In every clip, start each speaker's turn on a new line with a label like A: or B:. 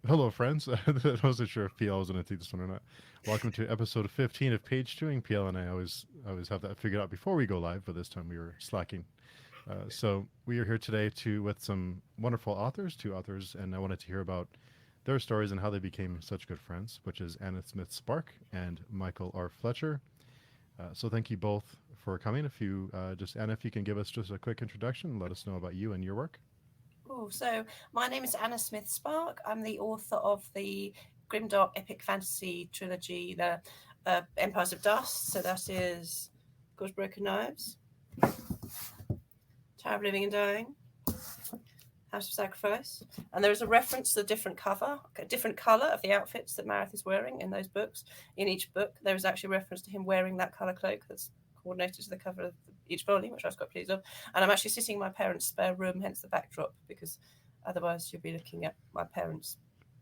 A: Hello, friends. I wasn't sure if PL was going to take this one or not. Welcome to episode 15 of Page Doing. PL and I always have that figured out before we go live, but this time we were slacking. So we are here today with some wonderful authors, two authors, and I wanted to hear about their stories and how they became such good friends, which is Anna Smith Spark and Michael R. Fletcher. So thank you both for coming. If you Anna, if you can give us just a quick introduction, let us know about you and your work.
B: Oh, so my name is Anna Smith Spark. I'm the author of the grimdark epic fantasy trilogy, the Empires of Dust. So that is God's Broken Knives, Tower of Living and Dying, House of Sacrifice, and there is a reference to a different colour of the outfits that Marith is wearing in those books. In each book, there is actually a reference to him wearing that colour cloak that's coordinated to the cover of each volume, which I was quite pleased of. And I'm actually sitting in my parents' spare room, hence the backdrop, because otherwise you'll be looking at my parents'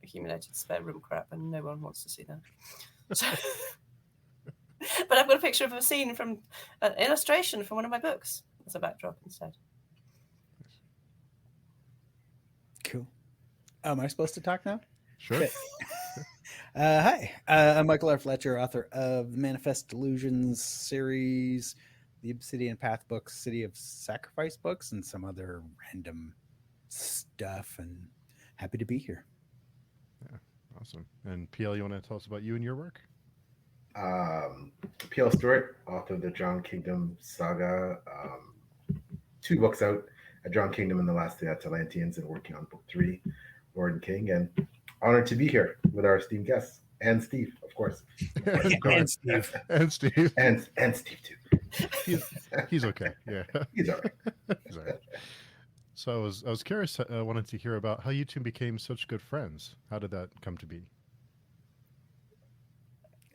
B: accumulated spare room crap, and no one wants to see that. So, but I've got a picture of a scene from an illustration from one of my books as a backdrop instead.
C: Cool. Am I supposed to talk now?
A: Sure.
C: Hi, I'm Michael R. Fletcher, author of the Manifest Delusions series, the Obsidian Path books, City of Sacrifice books, and some other random stuff, and happy to be here.
A: Yeah, awesome. And PL, you want to tell us about you and your work?
D: PL Stuart, author of the Drowned Kingdom saga. 2 books out, A Drowned Kingdom and The Last of the Atalanteans, and working on book 3, Lord and King, and honored to be here with our esteemed guests and Steve, of course.
C: And Steve.
A: And Steve.
D: And Steve too.
A: He's okay. Yeah.
D: He's all right.
A: He's all right. So I was curious. I wanted to hear about how you two became such good friends. How did that come to be?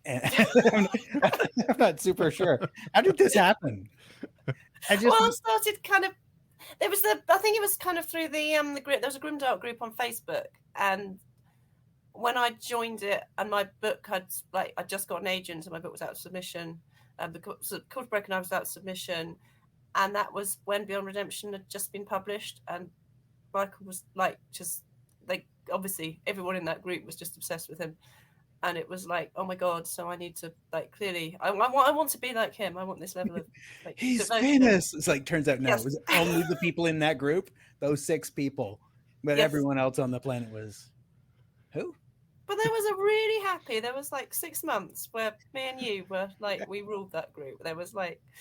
C: I'm not super sure. How did this happen?
B: It started kind of. I think it was kind of through the group. There was a grimdark group on Facebook, and when I joined it, and my book I'd just got an agent, and my book was out of submission. The Court Broken I was out of submission, and that was when Beyond Redemption had just been published, and Michael was obviously everyone in that group was just obsessed with him. And it was like, oh my God! So I need to clearly, I want to be like him. I want this level of
C: he's
B: devotion.
C: famous. It's like turns out no,
B: Yes.
C: It was only the people in that group, those 6 people, but
B: Yes.
C: everyone else on the planet was who?
B: But there was there was 6 months where me and you were we ruled that group. There was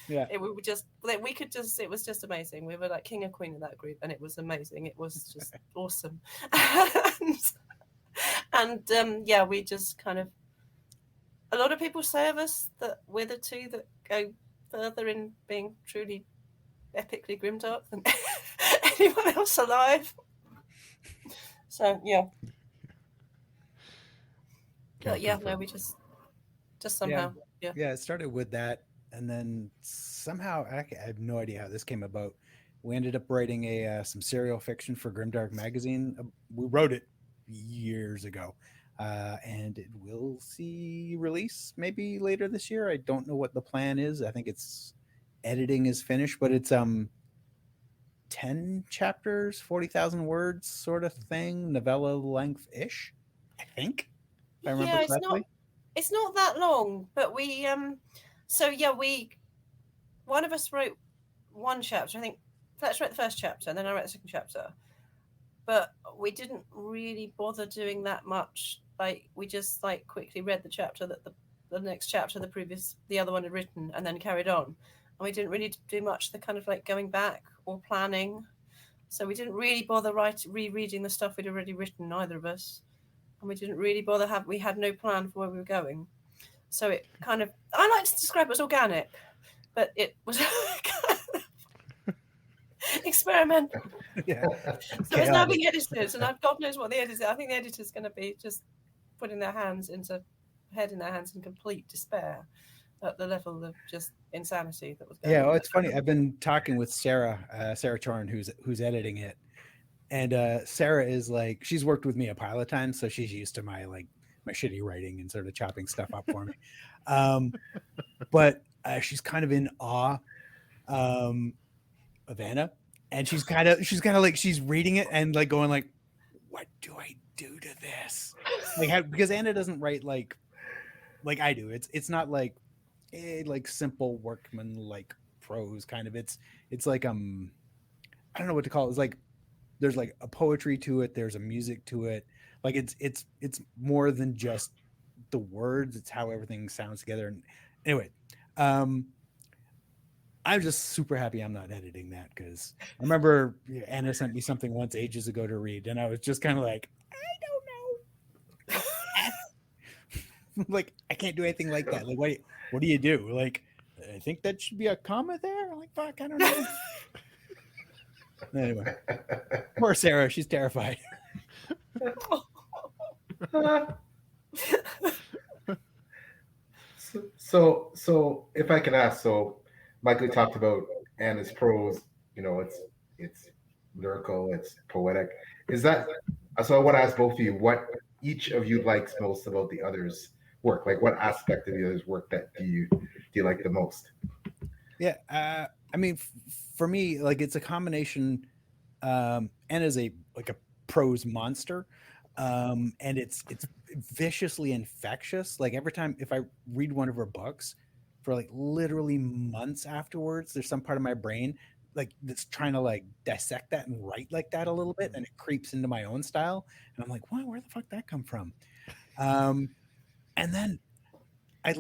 B: it was just amazing. We were like king and queen of that group, and it was amazing. It was just awesome. And we just kind of, a lot of people say of us that we're the two that go further in being truly epically grimdark than anyone else alive. So yeah. But yeah, no, we just somehow, yeah.
C: Yeah, it started with that, and then somehow I have no idea how this came about. We ended up writing some serial fiction for Grimdark magazine. We wrote it years ago, and it will see release maybe later this year. I don't know what the plan is. I think it's editing is finished, but it's 10 chapters, 40,000 words sort of thing, novella length ish, I think. If I remember correctly.
B: It's not that long, but we one of us wrote one chapter. I think Fletcher wrote the first chapter, and then I wrote the second chapter. But we didn't really bother doing that much. We just quickly read the chapter that the next chapter the other one had written, and then carried on. And we didn't really do much the kind of going back or planning. So we didn't really bother rereading the stuff we'd already written, neither of us. And we didn't really bother we had no plan for where we were going. So it kind of, I like to describe it as organic, but it was experimental.
C: Yeah.
B: So it's now being edited, and God knows what the editor. I think the editor's going to be just putting their head in their hands in complete despair at the level of just insanity that was going on.
C: Yeah, well, it's funny. I've been talking with Sarah Chorin, who's editing it, and Sarah is she's worked with me a pile of times, so she's used to my shitty writing and sort of chopping stuff up for me. But she's kind of in awe of Anna. and she's kind of like she's reading it and like going like, what do I do to this? Like because Anna doesn't write like I do. It's not like like simple workman like prose kind of. It's like I don't know what to call it. It's like there's like a poetry to it. There's a music to it. Like it's more than just the words. It's how everything sounds together. And anyway, I'm just super happy I'm not editing that because I remember Anna sent me something once ages ago to read, and I was just kind of like, I don't know. Like I can't do anything like that. Like what do you do? Like I think that should be a comma there. I'm like fuck, I don't know. Anyway, poor Sarah, she's terrified.
D: So if I can ask, so Michael talked about Anna's prose. You know, it's lyrical, it's poetic. Is that so? I want to ask both of you what each of you likes most about the other's work. Like, what aspect of the other's work that do you like the most?
C: Yeah, I mean, for me, like it's a combination. Anna's a prose monster, and it's viciously infectious. Like every time if I read one of her books, for like literally months afterwards, there's some part of my brain like that's trying to like dissect that and write like that a little bit, and it creeps into my own style, and I'm like, wow, where the fuck that come from? And then I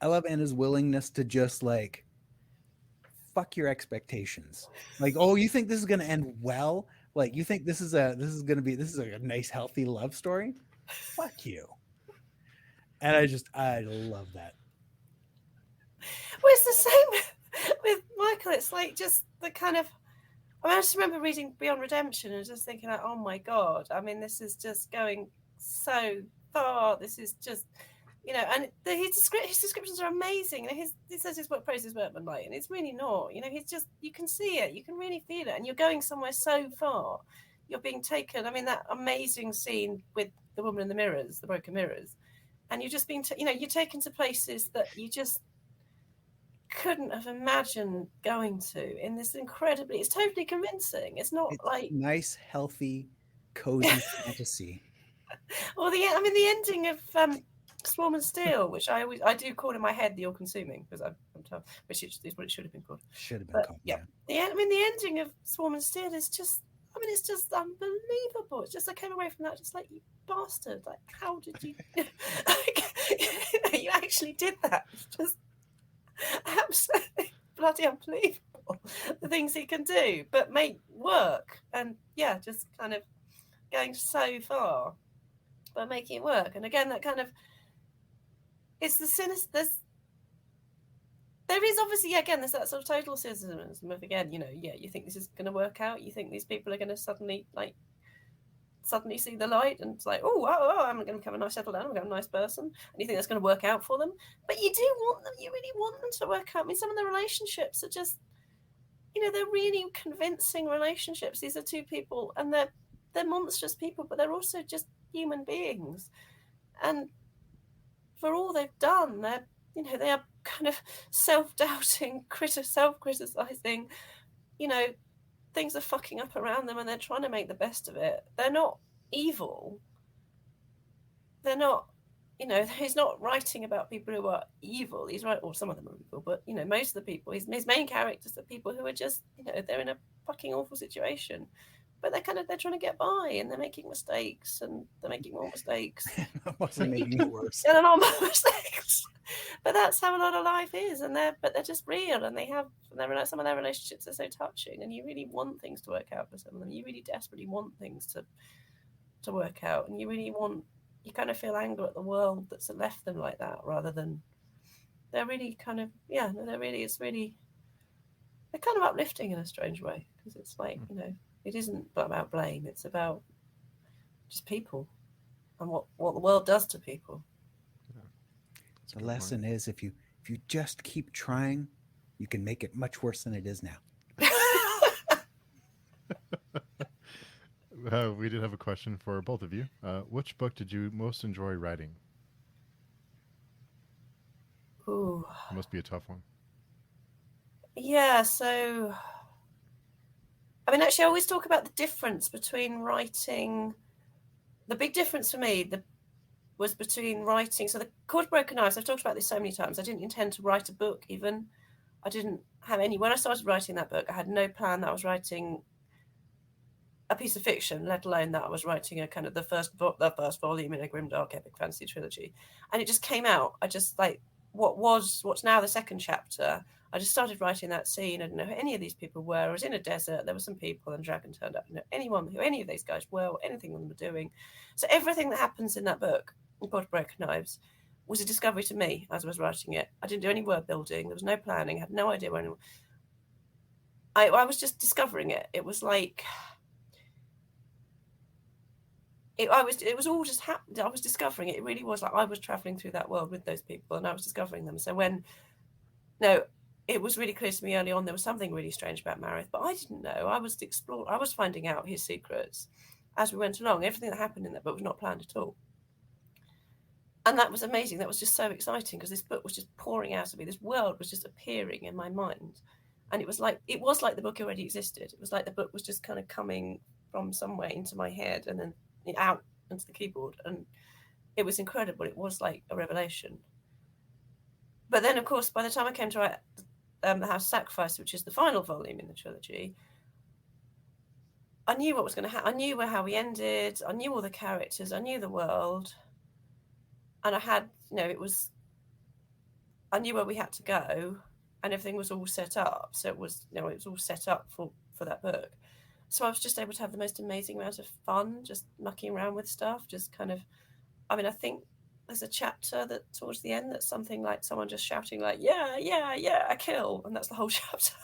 C: I love Anna's willingness to just like fuck your expectations. Like, oh, you think this is gonna end well? Like, you think this is a nice, healthy love story? Fuck you. And I love that.
B: Well, it's the same with Michael. It's like just the kind of. I mean, I just remember reading Beyond Redemption and just thinking, like, oh my god! I mean, this is just going so far. This is just, and his descriptions are amazing. He says his work praises workman light, and it's really not. He's just, you can see it, you can really feel it, and you're going somewhere so far. You're being taken. I mean, that amazing scene with the woman in the mirrors, the broken mirrors, and you're just being, you're taken to places that you just couldn't have imagined going to in this incredibly. It's totally convincing. It's not like
C: nice, healthy, cozy fantasy.
B: Well, the ending of Swarm and Steel, which I do call in my head the all-consuming because I'm told, which is what it should have been called.
C: Should have been called.
B: Yeah. The ending of Swarm and Steel is just. I mean, it's just unbelievable. It's just I came away from that just like, you bastard! Like, how did you? You actually did that. It's just absolutely bloody unbelievable. The things he can do, but make work, and just kind of going so far, but making it work. And again, that kind of it's the sinister. There is obviously, again, there's that sort of total cynicism of, again, you think this is going to work out. You think these people are going to suddenly see the light and it's like, oh, I'm going to become a nice, settle down, I'm going to become a nice person. And you think that's going to work out for them. But you do want them, you really want them to work out. I mean, some of the relationships are just, they're really convincing relationships. These are two people and they're monstrous people, but they're also just human beings. And for all they've done, they are kind of self-doubting, self-criticizing, things are fucking up around them and they're trying to make the best of it. They're not evil. They're not, he's not writing about people who are evil. He's right, or some of them are evil, but, most of the people, his main characters are people who are just, they're in a fucking awful situation. But they're trying to get by and they're making mistakes and they're making more mistakes.
C: Mostly making it worse.
B: And not more mistakes. But that's how a lot of life is, but they're just real, and some of their relationships are so touching, and you really want things to work out for some of them. You really desperately want things to work out, and you kind of feel anger at the world that's left them like that, rather than they're really kind of they're kind of uplifting in a strange way, because it's like it isn't about blame, it's about just people and what the world does to people.
C: The lesson is if you just keep trying, you can make it much worse than it is now.
A: We did have a question for both of you. Which book did you most enjoy writing?
B: Ooh.
A: It must be a tough one.
B: Yeah, so I mean, actually, I always talk about the difference between writing. The big difference for me was between writing. So the Chord Broken Knives, I've talked about this so many times. I didn't intend to write a book even. I didn't have any. When I started writing that book, I had no plan that I was writing a piece of fiction, let alone that I was writing a kind of the first volume in a grimdark epic fantasy trilogy. And it just came out. I just like what's now the second chapter. I just started writing that scene. I didn't know who any of these people were. I was in a desert. There were some people, and a dragon turned up. I didn't know who any of these guys were, or anything they were doing. So everything that happens in that book, God Broken Knives, was a discovery to me as I was writing it. I didn't do any word building. There was no planning. I had no idea when. I was just discovering it. It was like it was all just happened. I was discovering it. It really was like I was traveling through that world with those people, and I was discovering them. So it was really clear to me early on there was something really strange about Marith, but I didn't know. I was finding out his secrets as we went along. Everything that happened in that book was not planned at all. And that was amazing. That was just so exciting because this book was just pouring out of me. This world was just appearing in my mind. And it was like the book already existed. It was like the book was just kind of coming from somewhere into my head and then out into the keyboard. And it was incredible. It was like a revelation. But then, of course, by the time I came to write The House of Sacrifice, which is the final volume in the trilogy, I knew what was going to happen. I knew how we ended. I knew all the characters. I knew the world. And I had, I knew where we had to go, and everything was all set up. So it was all set up for that book. So I was just able to have the most amazing amount of fun, just mucking around with stuff, just kind of, I mean, I think there's a chapter that towards the end that's something like someone just shouting like, yeah, a kill. And that's the whole chapter.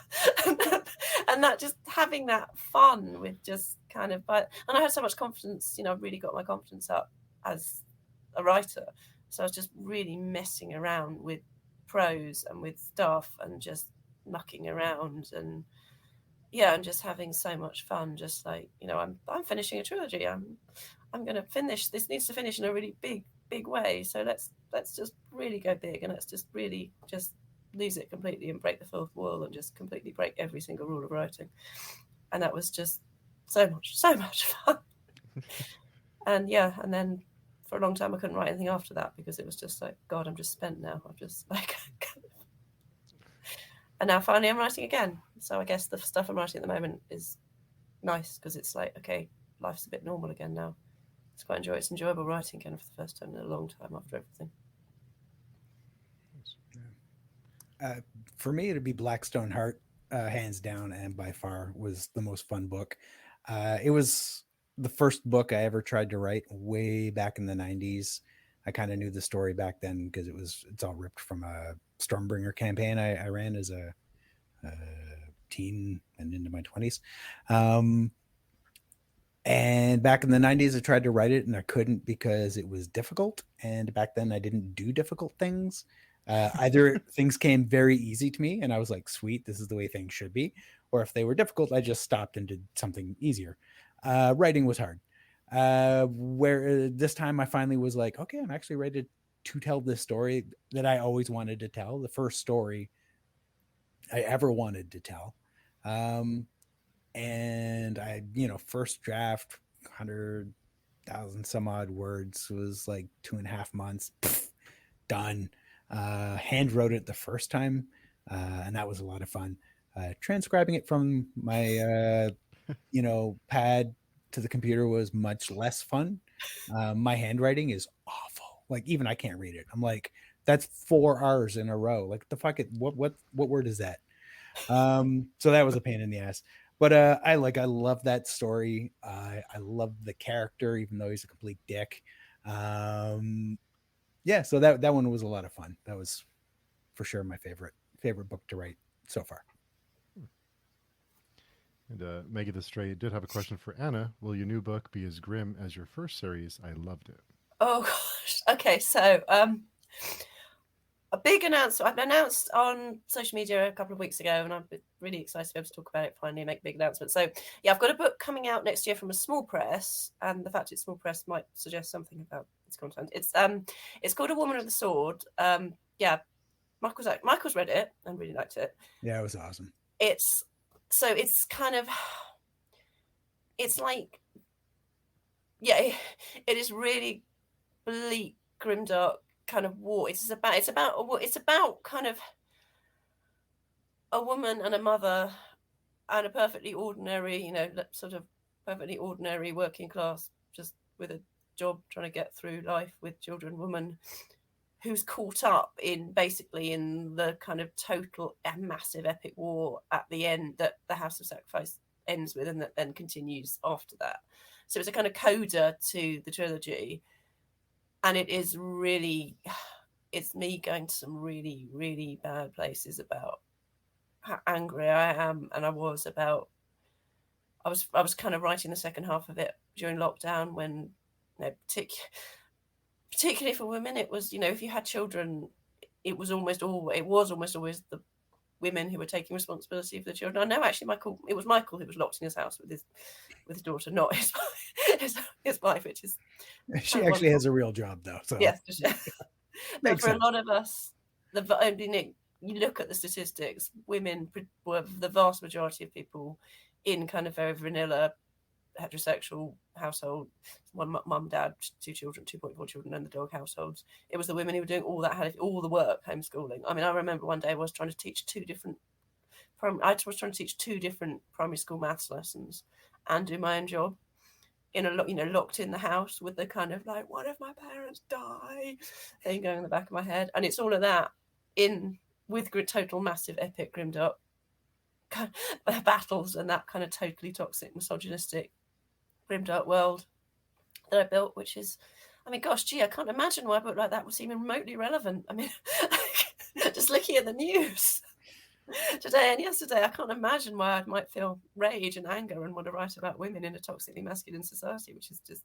B: and that just having that fun with just kind of, and I had so much confidence, I really got my confidence up as a writer. So I was just really messing around with prose and with stuff and just mucking around and just having so much fun. Just like, I'm finishing a trilogy. I'm going to finish. This needs to finish in a really big way. So let's just really go big and let's just really just lose it completely and break the fourth wall and just completely break every single rule of writing. And that was just so much fun. And then for a long time I couldn't write anything after that because it was just like, God, I'm just spent now. I'm just like, and now finally I'm writing again. So I guess the stuff I'm writing at the moment is nice because it's like, okay, life's a bit normal again now. It's enjoyable writing again for the first time in a long time after everything.
C: For me, it'd be Blackstone Heart, hands down, and by far was the most fun book. It was the first book I ever tried to write way back in the 90s. I kind of knew the story back then because it's all ripped from a Stormbringer campaign I ran as a teen and into my 20s. And back in the 90s, I tried to write it and I couldn't because it was difficult. And back then I didn't do difficult things. Either things came very easy to me and I was like, sweet, this is the way things should be. Or if they were difficult, I just stopped and did something easier. Writing was hard. Where this time I finally was like, okay, I'm actually ready to tell this story that I always wanted to tell. The first story I ever wanted to tell. And I, first draft, 100,000 some odd words was like 2.5 months. Done. Hand wrote it the first time. And that was a lot of fun. Transcribing it from my, pad to the computer was much less fun. My handwriting is awful. Like even I can't read it. I'm like, that's 4 R's in a row. Like the fuck it. What word is that? So that was a pain in the ass. But I love that story. I love the character, even though he's a complete dick. So that one was a lot of fun. That was for sure my favorite book to write so far.
A: And Maggie the Stray did have a question for Anna. Will your new book be as grim as your first series? I loved it.
B: Oh gosh. Okay, so a big announcement. I've announced on social media a couple of weeks ago, and I'm really excited to be able to talk about it finally, make a big announcement. So I've got a book coming out next year from a small press, and the fact it's small press might suggest something about its content. It's called A Woman of the Sword. Michael's read it and really liked it.
C: Yeah, it was awesome.
B: It's kind of it's like, yeah, it is really bleak, grimdark kind of war. It's about kind of a woman and a mother and a perfectly ordinary, sort of perfectly ordinary working class, just with a job trying to get through life with children, woman who's caught up in basically in the kind of total massive epic war at the end that the House of Sacrifice ends with, and that then continues after that. So it's a kind of coda to the trilogy, and it is really, it's me going to some really, really bad places about how angry I am, and I was kind of writing the second half of it during lockdown when, particularly for women, it was, if you had children, it was almost always the women who were taking responsibility for the children. I know actually it was Michael who was locked in his house with his daughter, not his wife, which is
C: She actually has a real job though. So
B: yes. But
C: makes
B: for
C: sense.
B: a lot of us, you look at the statistics, women were the vast majority of people in kind of very vanilla heterosexual household, one mum, dad, 2 children, 2.4 children, and the dog households. It was the women who were doing all that, had all the work, homeschooling. I mean, I remember one day I was trying to teach two different primary school maths lessons and do my own job in a locked in the house with the kind of like, what if my parents die thing going in the back of my head. And it's all of that with total massive epic grimdark kind of battles and that kind of totally toxic misogynistic grimdark world that I built, which is, I mean, gosh, I can't imagine why a book like that would seem remotely relevant. I mean, just looking at the news today and yesterday, I can't imagine why I might feel rage and anger and want to write about women in a toxically masculine society, which is just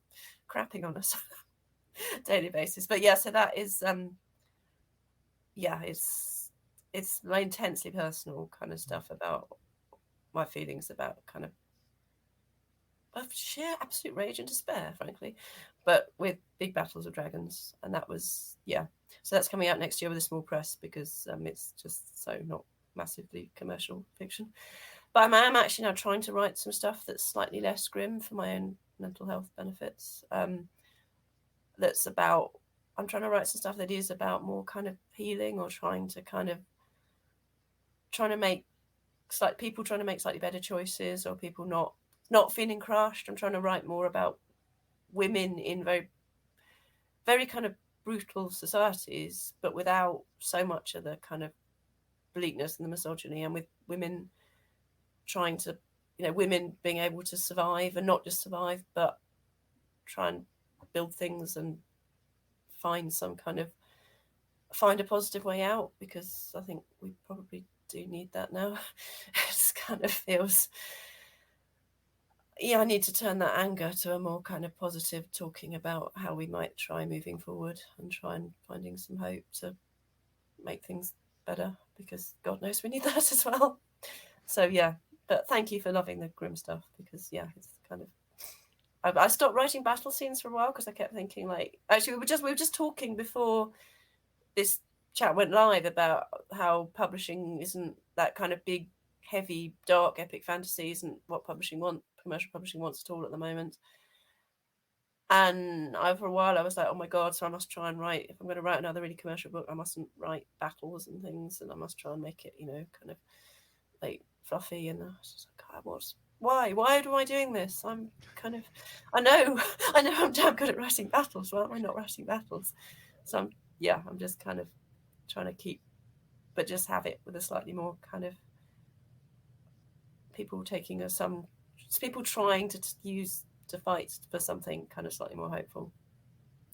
B: crapping on us on a daily basis. But yeah, so that is, it's my intensely personal kind of stuff about my feelings about kind of sheer absolute rage and despair, frankly, but with big battles of dragons. And that was, so that's coming out next year with a small press because it's just so not massively commercial fiction. But I am actually now trying to write some stuff that's slightly less grim for my own mental health benefits. That's about, I'm trying to write some stuff that is about more kind of healing, or trying to make people trying to make slightly better choices, or people not feeling crushed. I'm trying to write more about women in very, very kind of brutal societies, but without so much of the kind of bleakness and the misogyny, and with women trying to, women being able to survive, and not just survive, but try and build things and find a positive way out, because I think we probably do need that now. It kind of feels, I need to turn that anger to a more kind of positive talking about how we might try moving forward and try and finding some hope to make things better, because God knows we need that as well. So but thank you for loving the grim stuff, because it's kind of, I stopped writing battle scenes for a while because I kept thinking, like, actually we were just talking before this chat went live about how publishing isn't that kind of big, heavy, dark, epic fantasy isn't what commercial publishing wants at all at the moment. And for a while I was like, oh my God, so I must try and write, if I'm going to write another really commercial book, I mustn't write battles and things, and I must try and make it, kind of like fluffy. And I was just like, God, why am I doing this? I'm kind of, I know I'm damn good at writing battles. Why am I not writing battles? So I'm just kind of trying to keep, but just have it with a slightly more kind of people trying to fight for something kind of slightly more hopeful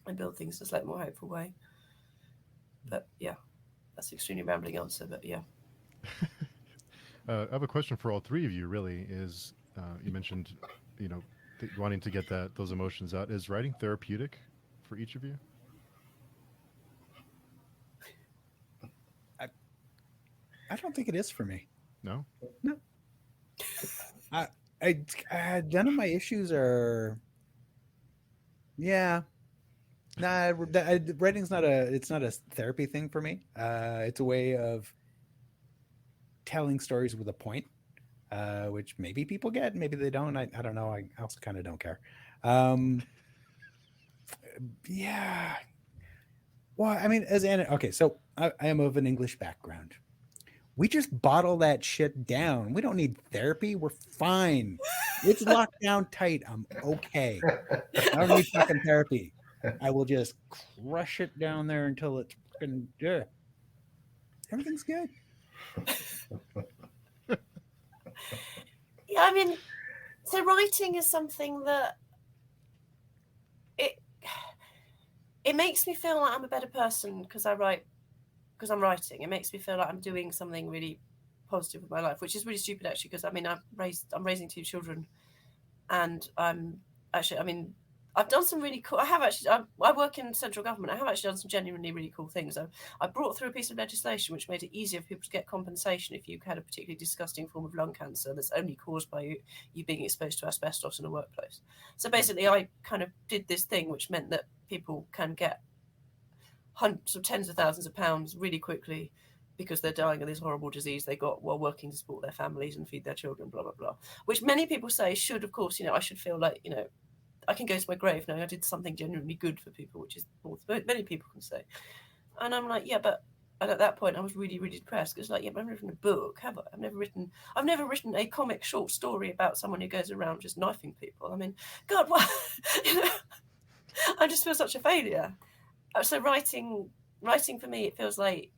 B: and build things in a slightly more hopeful way. But that's an extremely rambling answer, but
A: I have a question for all three of you, really, is you mentioned, wanting to get those emotions out. Is writing therapeutic for each of you?
C: I don't think it is for me.
A: No?
C: None of my issues are. Yeah. Nah, writing's it's not a therapy thing for me. It's a way of telling stories with a point. which maybe people get, maybe they don't. I don't know. I also kind of don't care. Yeah. Well, I mean, okay, so I am of an English background. We just bottle that shit down. We don't need therapy. We're fine. It's locked down tight. I'm okay. I don't need fucking therapy. I will just crush it down there until it's fucking everything's good.
B: Yeah, I mean, so writing is something that it makes me feel like I'm a better person because I'm writing. It makes me feel like I'm doing something really positive with my life, which is really stupid actually, because I mean I'm raising 2 children, and I've done some really cool. I work in central government. I have actually done some genuinely really cool things. I brought through a piece of legislation which made it easier for people to get compensation if you had a particularly disgusting form of lung cancer that's only caused by you being exposed to asbestos in a workplace. So basically, I kind of did this thing which meant that people can get hundreds of tens of thousands of pounds really quickly because they're dying of this horrible disease they got while working to support their families and feed their children, blah, blah, blah. Which many people say should, of course, I should feel like, I can go to my grave knowing I did something genuinely good for people, which is more than many people can say. And I'm like, yeah, but and at that point I was really, really depressed because yeah, but I've never written a book, have I? I've never written a comic short story about someone who goes around just knifing people. I mean, God, what? I just feel such a failure. So writing for me, it feels like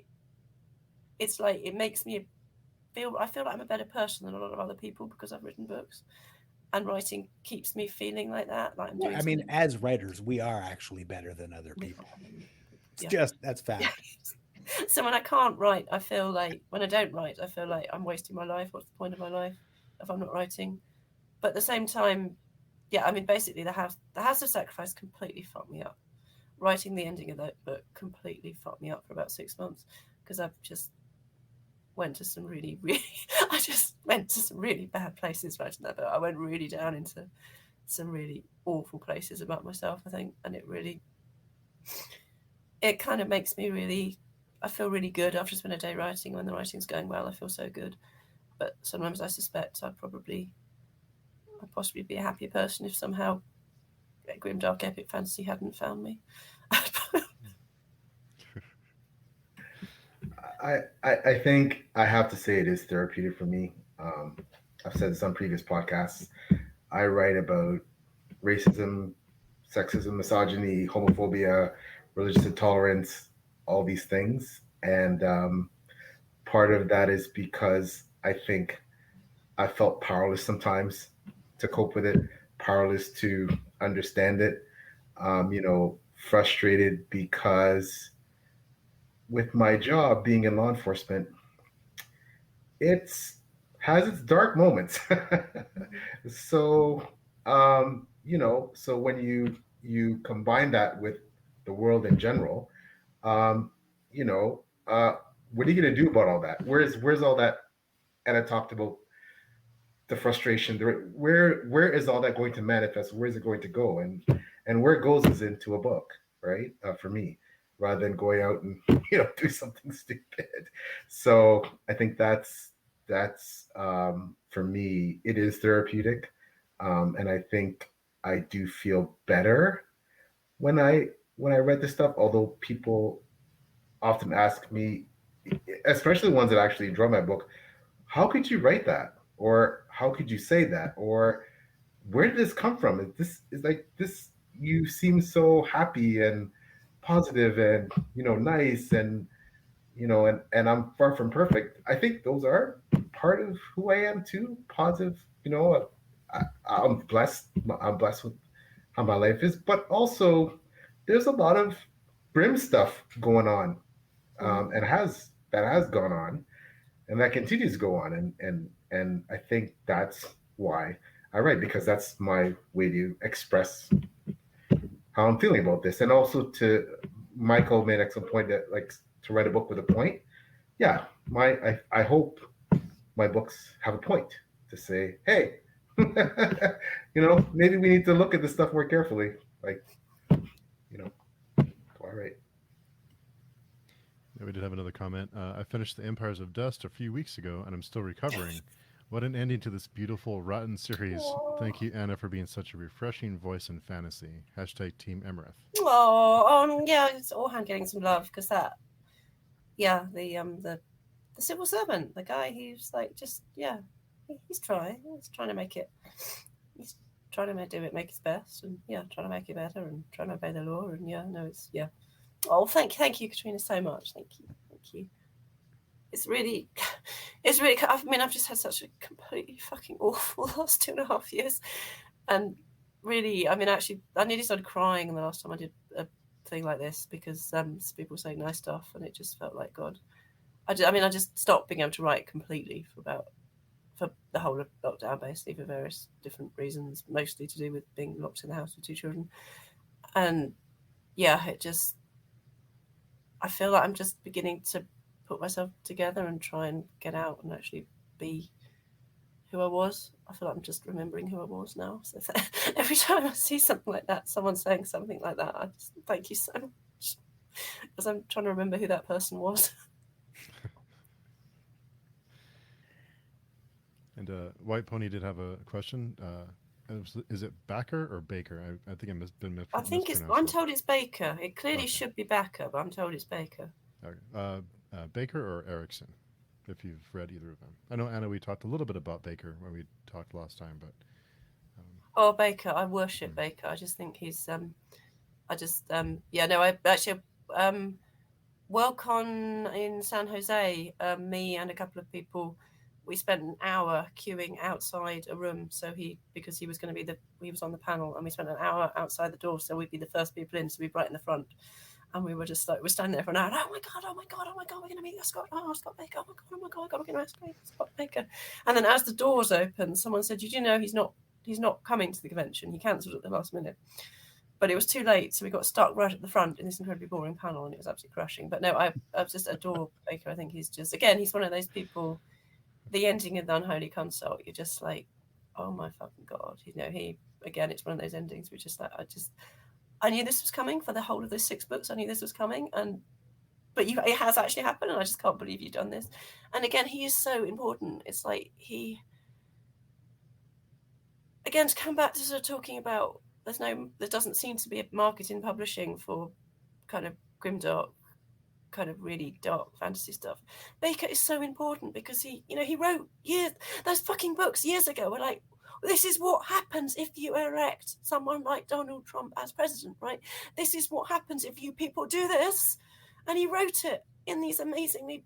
B: it makes me I feel like I'm a better person than a lot of other people because I've written books, and writing keeps me feeling like that. Like I'm doing.
C: I mean, as writers, we are actually better than other people. It's that's fact.
B: Yeah. So when I can't write, I feel like when I don't write, I feel like I'm wasting my life. What's the point of my life if I'm not writing? But at the same time, yeah, I mean, basically, the House of Sacrifice completely fucked me up. Writing the ending of that book completely fucked me up for about 6 months because I've just went to some really, really, I just went to some really bad places writing that book. I went really down into some really awful places about myself, I think, and it kind of makes me I feel really good after spending a day writing. When the writing's going well, I feel so good. But sometimes I suspect I'd possibly be a happier person if somehow grimdark epic fantasy hadn't found me.
D: I think I have to say it is therapeutic for me. I've said this on previous podcasts. I write about racism, sexism, misogyny, homophobia, religious intolerance, all these things. And part of that is because I think I felt powerless sometimes to cope with it, powerless to understand it, frustrated because with my job being in law enforcement, it's has its dark moments. So, so when you combine that with the world in general, you know, what are you going to do about all that? Where's all that? And I talked about the frustration. Where is all that going to manifest? Where is it going to go? And where it goes is into a book, right? For me, rather than going out and do something stupid. So I think that's for me. It is therapeutic, and I think I do feel better when I read this stuff. Although people often ask me, especially ones that actually draw my book, how could you write that? Or how could you say that? Or where did this come from? Is like this, you seem so happy and positive and nice and and I'm far from perfect. I think those are part of who I am too. Positive, I'm blessed. I'm blessed with how my life is, but also there's a lot of grim stuff going on, and that has gone on, and that continues to go on, and I think that's why I write, because that's my way to express how I'm feeling about this, and also to Michael made an excellent point that like to write a book with a point. Yeah, I hope my books have a point to say, hey, maybe we need to look at this stuff more carefully. Like, all right.
A: Yeah, we did have another comment. I finished The Empires of Dust a few weeks ago, and I'm still recovering. What an ending to this beautiful rotten series. Thank you, Anna, for being such a refreshing voice in fantasy. Hashtag Team Emerith.
B: Yeah, it's all hand getting some love because the civil servant, the guy who's like he's trying to make it. He's trying to do it, make his best, and trying to make it better, and trying to obey the law, and Oh, thank you, Katrina, so much. Thank you. It's really. I mean, I've just had such a completely fucking awful last 2.5 years, and really, I mean, actually, I nearly started crying the last time I did a thing like this because people were saying nice stuff, and it just felt like God. I just stopped being able to write completely for the whole of lockdown, basically, for various different reasons, mostly to do with being locked in the house with 2 children. And I feel like I'm just beginning to put myself together and try and get out and actually be who I was. I feel like I'm just remembering who I was now. So every time I see something like that, someone saying something like that, I just thank you so much because I'm trying to remember who that person was.
A: And White Pony did have a question. Is it Backer or Baker? I think it been mispronounced.
B: I think I'm told it's Baker. It clearly should be Backer, but I'm told it's Baker.
A: Okay. Baker or Erickson, if you've read either of them. I know, Anna, we talked a little bit about Baker when we talked last time, but
B: Baker, I worship Baker. I just think he's Worldcon in San Jose, me and a couple of people, we spent an hour queuing outside a room. So because he was going to be he was on the panel, and we spent an hour outside the door, so we'd be the first people in, so we'd be right in the front. And we were just like, we're standing there for an hour. Oh my god, we're going to meet Scott. Oh, Scott Baker. Oh my god, we're going to ask Scott Baker. And then as the doors opened, someone said, "Did you know he's not coming to the convention? He cancelled at the last minute." But it was too late, so we got stuck right at the front in this incredibly boring panel, and it was absolutely crashing. But no, I just adore Baker. I think he's one of those people. The ending of the Unholy Consult, you're just like, oh my fucking god, it's one of those endings. We're just like, I knew this was coming for the whole of those 6 books. I knew this was coming, but it has actually happened, and I just can't believe you've done this. And again, he is so important. It's like to come back to sort of talking about. There doesn't seem to be a market in publishing for kind of grimdark, kind of really dark fantasy stuff. Baker is so important because he wrote those fucking books years ago were like, this is what happens if you elect someone like Donald Trump as president, right? This is what happens if you people do this. And he wrote it in these amazingly,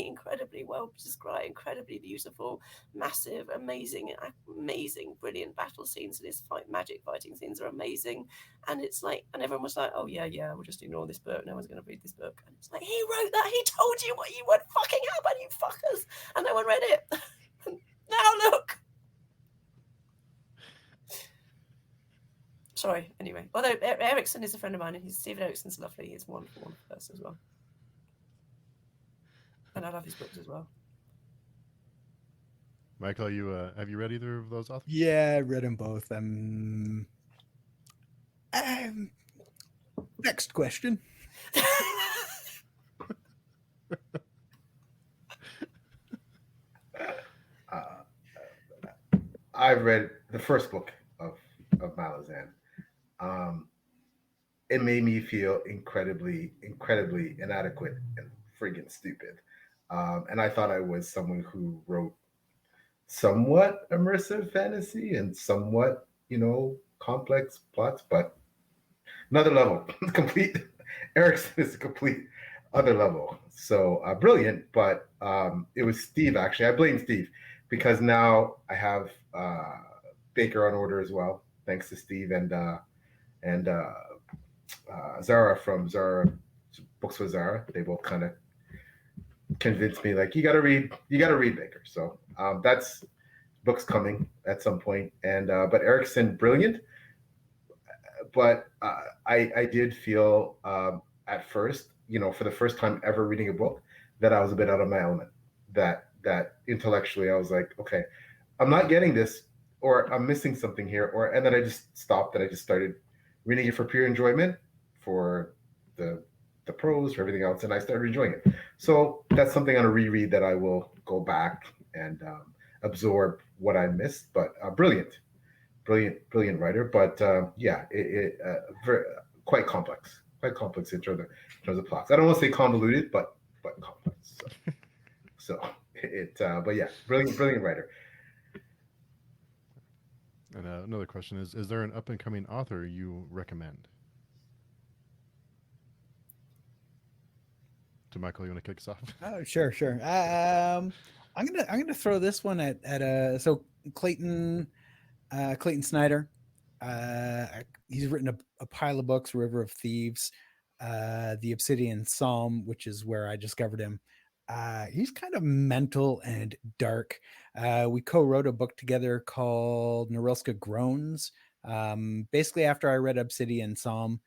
B: incredibly well described, incredibly beautiful, massive, amazing, brilliant battle scenes. And his magic fighting scenes are amazing. And it's like, and everyone was like, oh yeah, we'll just ignore this book. No one's going to read this book. And it's like, he wrote that. He told you what you would fucking happen, you fuckers. And no one read it. Now look. Sorry, anyway. Although Erickson is a friend of mine, and Stephen Erickson's lovely. He's a wonderful, wonderful person as well. And I love his books as well.
A: Michael, have you read either of those authors?
C: Yeah, I read them both. Next question.
D: I've read the first book of Malazan. It made me feel incredibly inadequate and friggin' stupid. And I thought I was someone who wrote somewhat immersive fantasy and somewhat, complex plots, but another level. Complete. Erickson is a complete other level. So brilliant, but it was Steve, actually. I blame Steve because now I have Baker on order as well, thanks to Steve and Zara from Zara Books with Zara. They both kind of convinced me, like, you got to read Baker. So that's books coming at some point. And but Erickson, brilliant. But I did feel at first, for the first time ever reading a book, that I was a bit out of my element. That intellectually I was like, okay, I'm not getting this, or I'm missing something here, and then I just stopped and I just started reading it for pure enjoyment, for the prose, for everything else, and I started enjoying it. So that's something on a reread that I will go back and absorb what I missed. But brilliant writer. But very, quite complex in terms of plots. I don't want to say convoluted, but complex. So but yeah, brilliant writer.
A: And another question is there an up and coming author you recommend? To Michael, you want to kick us off?
C: Oh, sure. I'm gonna throw this one at so Clayton Snyder. He's written a pile of books: River of Thieves, The Obsidian Psalm, which is where I discovered him. He's kind of mental and dark. We co-wrote a book together called Norilska Groans. Basically, after I read Obsidian Psalm,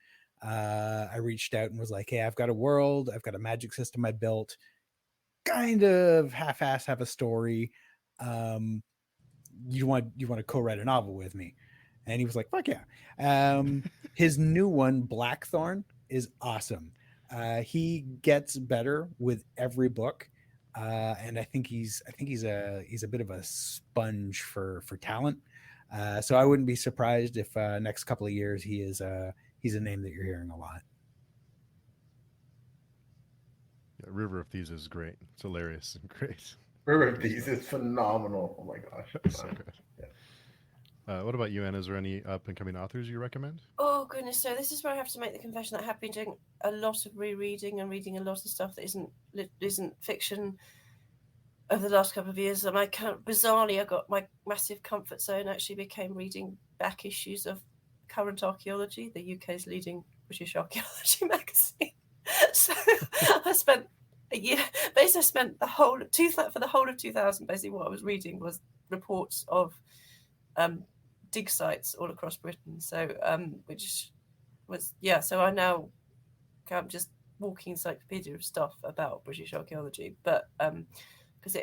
C: I reached out and was like, "Hey, I've got a world. I've got a magic system I built. Kind of half-ass have a story. Um, you want to co-write a novel with me?" And he was like, "Fuck yeah!" His new one, Blackthorn, is awesome. He gets better with every book, and I think he's a bit of a sponge for talent. So I wouldn't be surprised if next couple of years he's a name that you're hearing a lot.
A: Yeah, River of Thieves is great. It's hilarious and great.
D: River of Thieves is phenomenal. Oh my gosh.
A: So good. What about you, Anna? Is there any up and coming authors you recommend?
B: Oh goodness! So this is where I have to make the confession that I have been doing a lot of rereading and reading a lot of stuff that isn't fiction over the last couple of years. And bizarrely, I got my massive comfort zone actually became reading back issues of Current Archaeology, the UK's leading British archaeology magazine. So I spent a year. Basically, I spent for the whole of 2000. Basically, what I was reading was reports of dig sites all across Britain. So which was So I now I'm just walking encyclopedia of stuff about British archaeology, but because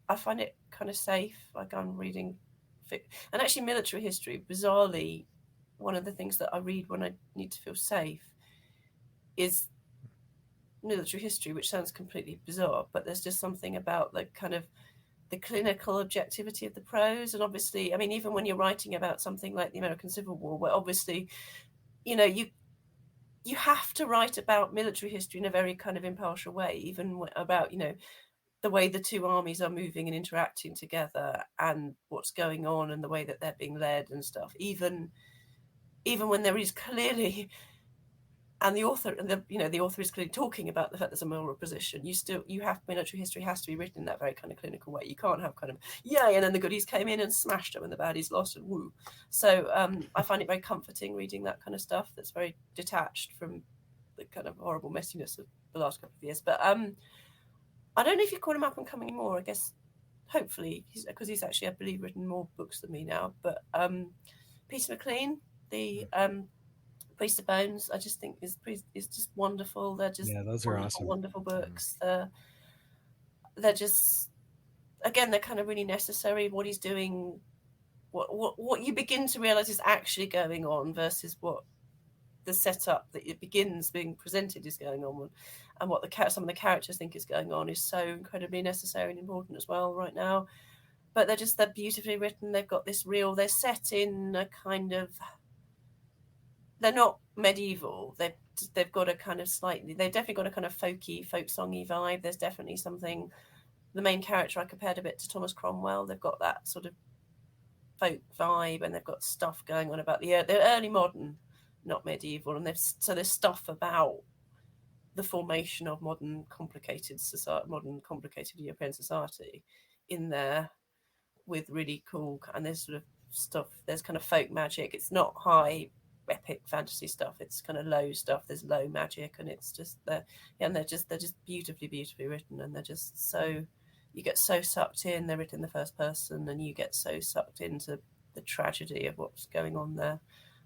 B: I find it kind of safe. Like I'm reading, and actually military history. Bizarrely, one of the things that I read when I need to feel safe is military history, which sounds completely bizarre, but there's just something about the kind of the clinical objectivity of the prose. And obviously, I mean, even when you're writing about something like the American Civil War, where obviously, you have to write about military history in a very kind of impartial way, even about the way the two armies are moving and interacting together and what's going on and the way that they're being led and stuff, even when there is clearly, and the author is clearly talking about the fact there's a moral position, military history has to be written in that very kind of clinical way. You can't have kind of yay and then the goodies came in and smashed them and the baddies lost and woo. So I find it very comforting reading that kind of stuff that's very detached from the kind of horrible messiness of the last couple of years. But I don't know if you call him up and coming anymore. I guess hopefully because he's actually, I believe, written more books than me now. But Peter McLean, the Priest of Bones, I just think is just wonderful. They're just
C: those are awesome,
B: wonderful books. They're just, again, they're kind of really necessary. What he's doing, what you begin to realize is actually going on versus what the setup that it begins being presented is going on, and what some of the characters think is going on is so incredibly necessary and important as well right now. But they're beautifully written. They've got this they're set in a kind of, they're not medieval. They've got a kind of they've definitely got a kind of folk songy vibe. There's definitely something. The main character I compared a bit to Thomas Cromwell. They've got that sort of folk vibe, and they've got stuff going on about the early modern, not medieval, and there's stuff about the formation of modern complicated European society in there with really cool, and there's sort of stuff. There's kind of folk magic. It's not high epic fantasy stuff. It's kind of low stuff. There's low magic, and it's just and they're just beautifully written, and they're just so, you get so sucked in. They're written in the first person, and you get so sucked into the tragedy of what's going on there,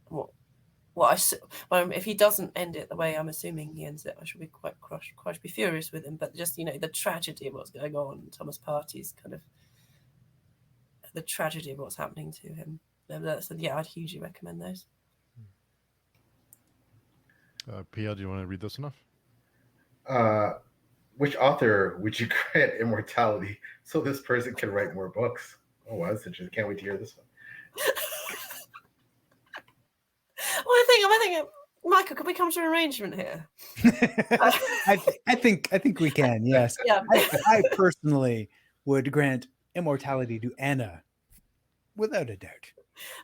B: and if he doesn't end it the way I'm assuming he ends it, I should be quite be furious with him. But just the tragedy of what's going on, Thomas Party's kind of the tragedy of what's happening to him. So yeah, I'd hugely recommend those.
A: PL, do you want to read this enough?
D: which author would you grant immortality so this person can write more books? Oh, wow, that's interesting. Can't wait to hear this one.
B: Well, I think, Michael, could we come to an arrangement here?
C: I think we can. Yes.
B: Yeah.
C: I personally would grant immortality to Anna, without a doubt.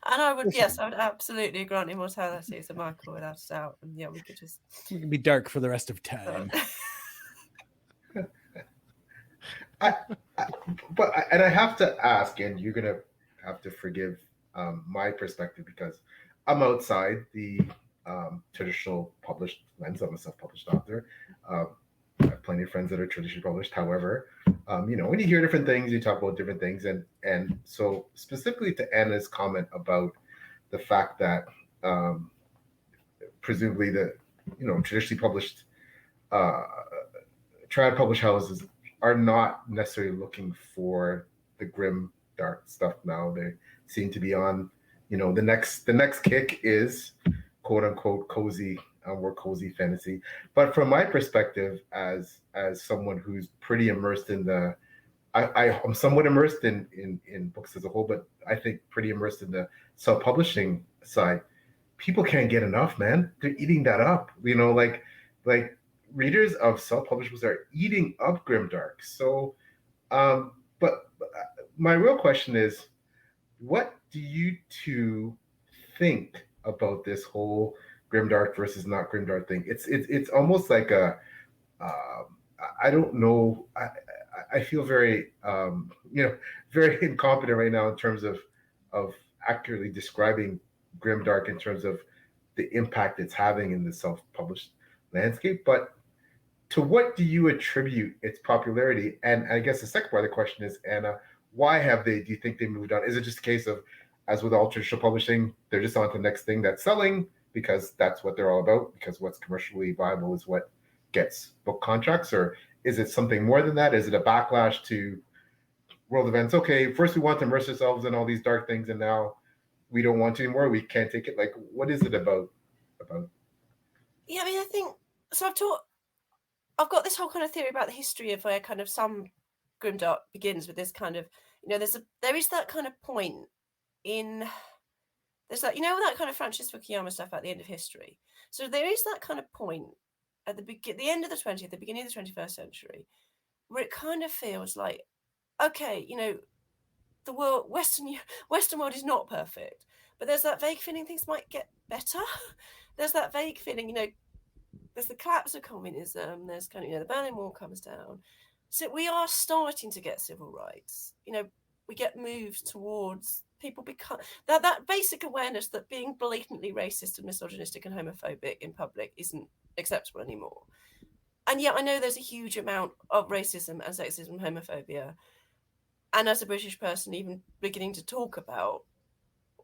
B: And I would, yes, I would absolutely grant immortality to Michael without a doubt. And yeah, we could just.
C: We can be dark for the rest of time.
D: And I have to ask, and you're gonna have to forgive my perspective because I'm outside the traditional published lens. I'm a self-published author. I have plenty of friends that are traditionally published. However, when you hear different things, you talk about different things, and so specifically to Anna's comment about the fact that presumably the traditionally published trad published houses are not necessarily looking for the grim dark stuff now. They seem to be on, the next kick is quote unquote cozy, more cozy fantasy. But from my perspective, as someone who's pretty immersed in the, I'm somewhat immersed in books as a whole, but I think pretty immersed in the self-publishing side. People can't get enough, man. They're eating that up. Like readers of self-published books are eating up grimdark. So, but my real question is, what do you two think about this whole grimdark versus not grimdark thing? It's almost like a, I don't know. I feel very, very incompetent right now in terms of accurately describing grimdark in terms of the impact it's having in the self-published landscape. But to what do you attribute its popularity? And I guess the second part of the question is, Anna, why do you think they moved on? Is it just a case of, as with all traditional publishing, they're just on to the next thing that's selling because that's what they're all about, because what's commercially viable is what gets book contracts? Or is it something more than that? Is it a backlash to world events? Okay, first we want to immerse ourselves in all these dark things, and now we don't want to anymore. We can't take it. Like, what is it about?
B: Yeah, I mean, I think so. I've got this whole kind of theory about the history of where kind of some grimdark begins with this kind of, there is that kind of point in, there's that, that kind of Francis Fukuyama stuff at the end of history. So there is that kind of point at the end of the 20th, the beginning of the 21st century, where it kind of feels like, okay, the Western world is not perfect, but there's that vague feeling things might get better. There's that vague feeling, there's the collapse of communism. There's kind of, the Berlin Wall comes down. So we are starting to get civil rights. We get moves towards people become that basic awareness that being blatantly racist and misogynistic and homophobic in public isn't acceptable anymore. And yet I know there's a huge amount of racism and sexism and homophobia. And as a British person, even beginning to talk about,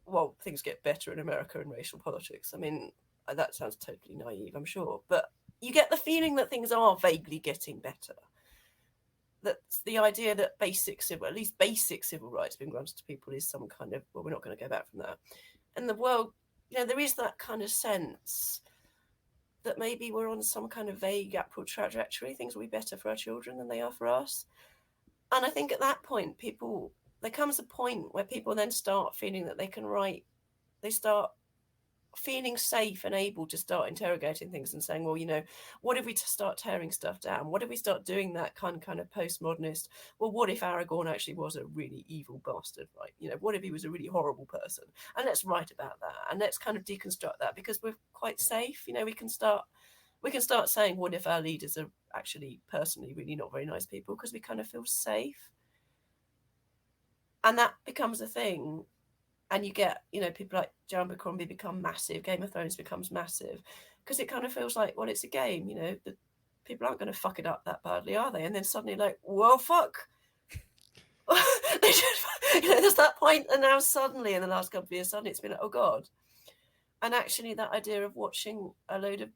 B: well, things get better in America in racial politics. I mean, that sounds totally naive, I'm sure. But you get the feeling that things are vaguely getting better. That's the idea that at least basic civil rights being granted to people is some kind of, well, we're not going to go back from that. And the world, there is that kind of sense that maybe we're on some kind of vague upward trajectory. Things will be better for our children than they are for us. And I think at that point, there comes a point where people then start feeling that they can write. They start feeling safe and able to start interrogating things and saying, well, what if we start tearing stuff down? What if we start doing that kind of postmodernist? Well, what if Aragorn actually was a really evil bastard, right? What if he was a really horrible person? And let's write about that, and let's kind of deconstruct that, because we're quite safe. We can start saying, what if our leaders are actually personally really not very nice people, because we kind of feel safe. And that becomes a thing. And you get, people like Joan Abercrombie become massive. Game of Thrones becomes massive, because it kind of feels like, well, it's a game. The people aren't going to fuck it up that badly, are they? And then suddenly, like, well, fuck. There's that point, and now suddenly, in the last couple of years, suddenly it's been like, oh god. And actually, that idea of watching a load of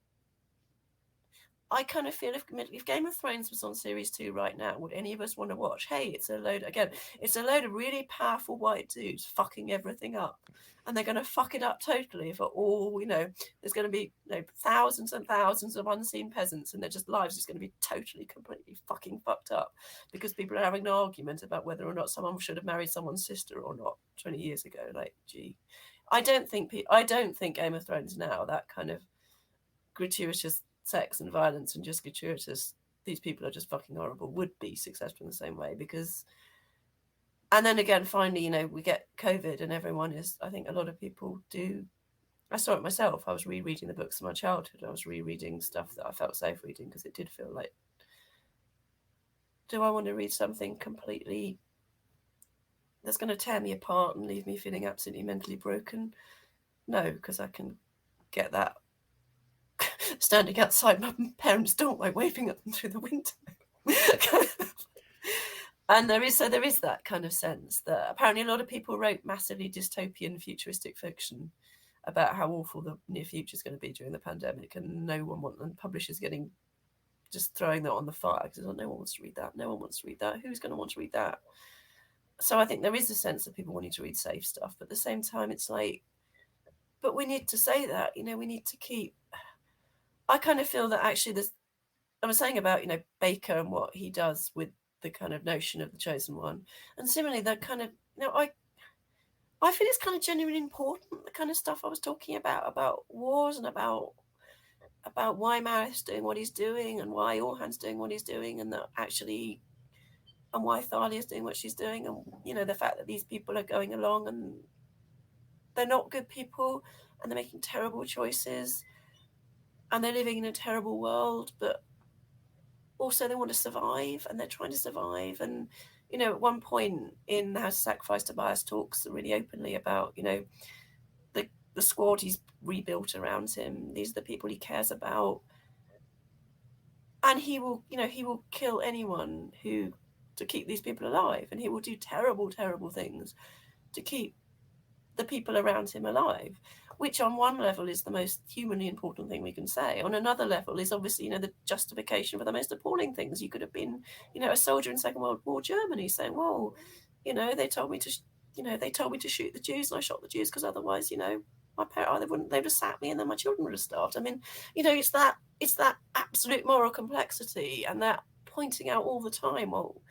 B: I kind of feel if Game of Thrones was on series 2 right now, would any of us want to watch? Hey, it's a load of really powerful white dudes fucking everything up, and they're going to fuck it up totally for all, there's going to be thousands and thousands of unseen peasants, and their just lives is going to be totally, completely fucking fucked up because people are having an argument about whether or not someone should have married someone's sister or not 20 years ago. Like, gee, I don't think Game of Thrones now, that kind of gratuitous sex and violence and just gratuitous, these people are just fucking horrible, would be successful in the same way. Because, and then again, finally, we get COVID and everyone is, I think a lot of people do. I saw it myself. I was rereading the books of my childhood. I was rereading stuff that I felt safe reading because it did feel like, do I want to read something completely that's going to tear me apart and leave me feeling absolutely mentally broken? No, because I can get that standing outside my parents' doorway, waving at them through the window. And there is that kind of sense that apparently a lot of people wrote massively dystopian futuristic fiction about how awful the near future is going to be during the pandemic, and publishers just throwing that on the fire because no one wants to read that. No one wants to read that. Who's going to want to read that? So I think there is a sense of people wanting to read safe stuff, but at the same time, it's like, but we need to say that, we need to keep. I kind of feel that actually I was saying about, Baker and what he does with the kind of notion of the chosen one. And similarly, that kind of, I feel it's kind of genuinely important, the kind of stuff I was talking about wars and about why Marith's doing what he's doing and why Orhan's doing what he's doing, and that actually, and why Thalia's doing what she's doing, and, the fact that these people are going along and they're not good people and they're making terrible choices and they're living in a terrible world, but also they want to survive and they're trying to survive. And, at one point in How to Sacrifice Tobias talks really openly about, the squad he's rebuilt around him. These are the people he cares about. And he will kill anyone to keep these people alive. And he will do terrible, terrible things to keep the people around him alive, which on one level is the most humanly important thing we can say. On another level is obviously, the justification for the most appalling things. You could have been, a soldier in Second World War Germany saying, well, they told me to shoot the Jews and I shot the Jews because otherwise, my parents, they would have sacked me and then my children would have starved. I mean, it's that absolute moral complexity and that pointing out all the time, well,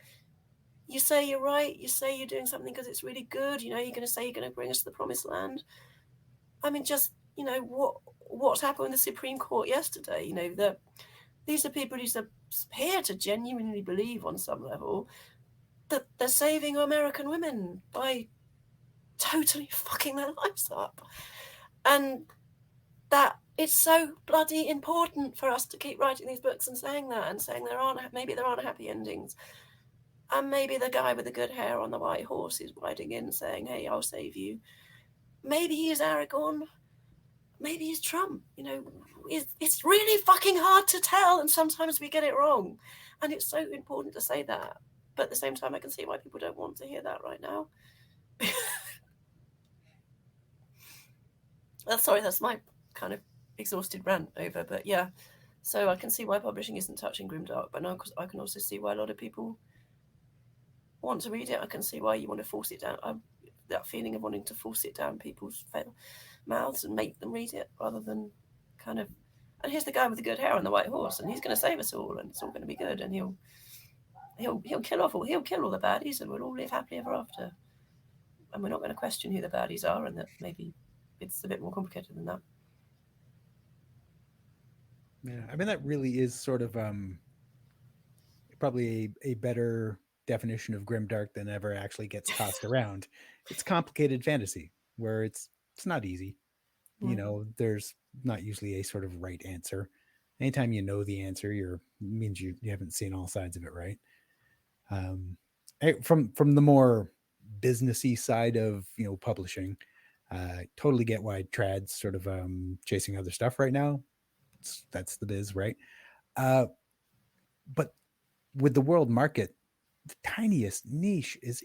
B: you say you're right, you say you're doing something because it's really good, you're going to say you're going to bring us to the promised land. I mean, just, what's happened in the Supreme Court yesterday, these are people who appear to genuinely believe on some level that they're saving American women by totally fucking their lives up. And that it's so bloody important for us to keep writing these books and saying that, and saying maybe there aren't happy endings. And maybe the guy with the good hair on the white horse is riding in saying, hey, I'll save you. Maybe he's Aragorn. Maybe he's Trump. It's really fucking hard to tell, and sometimes we get it wrong. And it's so important to say that. But at the same time, I can see why people don't want to hear that right now. That's my kind of exhausted rant over. But yeah, so I can see why publishing isn't touching Grimdark. But now I can also see why a lot of people want to read it. I can see why you want to force it down. That feeling of wanting to force it down people's mouths and make them read it rather than kind of. And here's the guy with the good hair on the white horse, and he's going to save us all, and it's all going to be good, and he'll kill all the baddies, and we'll all live happily ever after. And we're not going to question who the baddies are, and that maybe it's a bit more complicated than that.
C: Yeah, I mean that really is sort of probably a better definition of grimdark than ever actually gets tossed around. It's complicated fantasy where it's not easy. There's not usually a sort of right answer. Anytime you know the answer, means you haven't seen all sides of it, right? From the more businessy side of publishing, totally get why Trad's sort of chasing other stuff right now. That's the biz, right? But with the world market, the tiniest niche is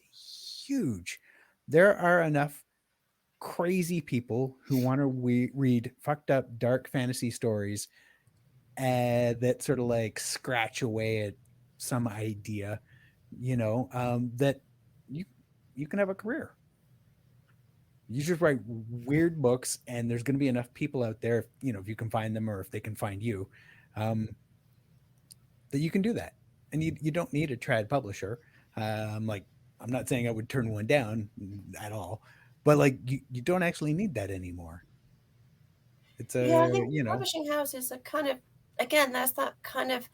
C: huge. There are enough crazy people who want to read fucked up dark fantasy stories that sort of like scratch away at some idea, that you you can have a career. You just write weird books, and there's going to be enough people out there, if you can find them or if they can find you, um, that you can do that. And you don't need a trad publisher. Like, I'm not saying I would turn one down at all, but like you don't actually need that anymore. It's
B: Yeah, I
C: a,
B: think publishing houses are kind of, again, there's that kind of,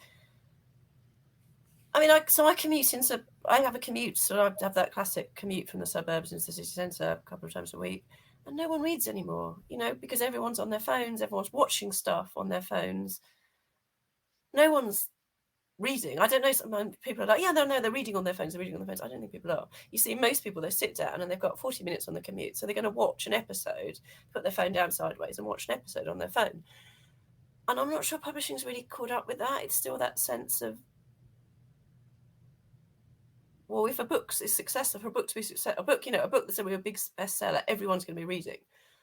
B: I mean, I commute into, I have a commute, so I have that classic commute from the suburbs into the city centre a couple of times a week, and no one reads anymore, because everyone's on their phones, everyone's watching stuff on their phones. No one's reading. I don't know, some people are like, yeah, no, they're reading on their phones, I don't think people are. You see, most people, they sit down and they've got 40 minutes on the commute, so they're going to watch an episode, put their phone down sideways and watch an episode on their phone. And I'm not sure publishing's really caught up with that. It's still that sense of, well, if a book is successful, for a book to be successful, a book that's going to be a big bestseller, everyone's going to be reading.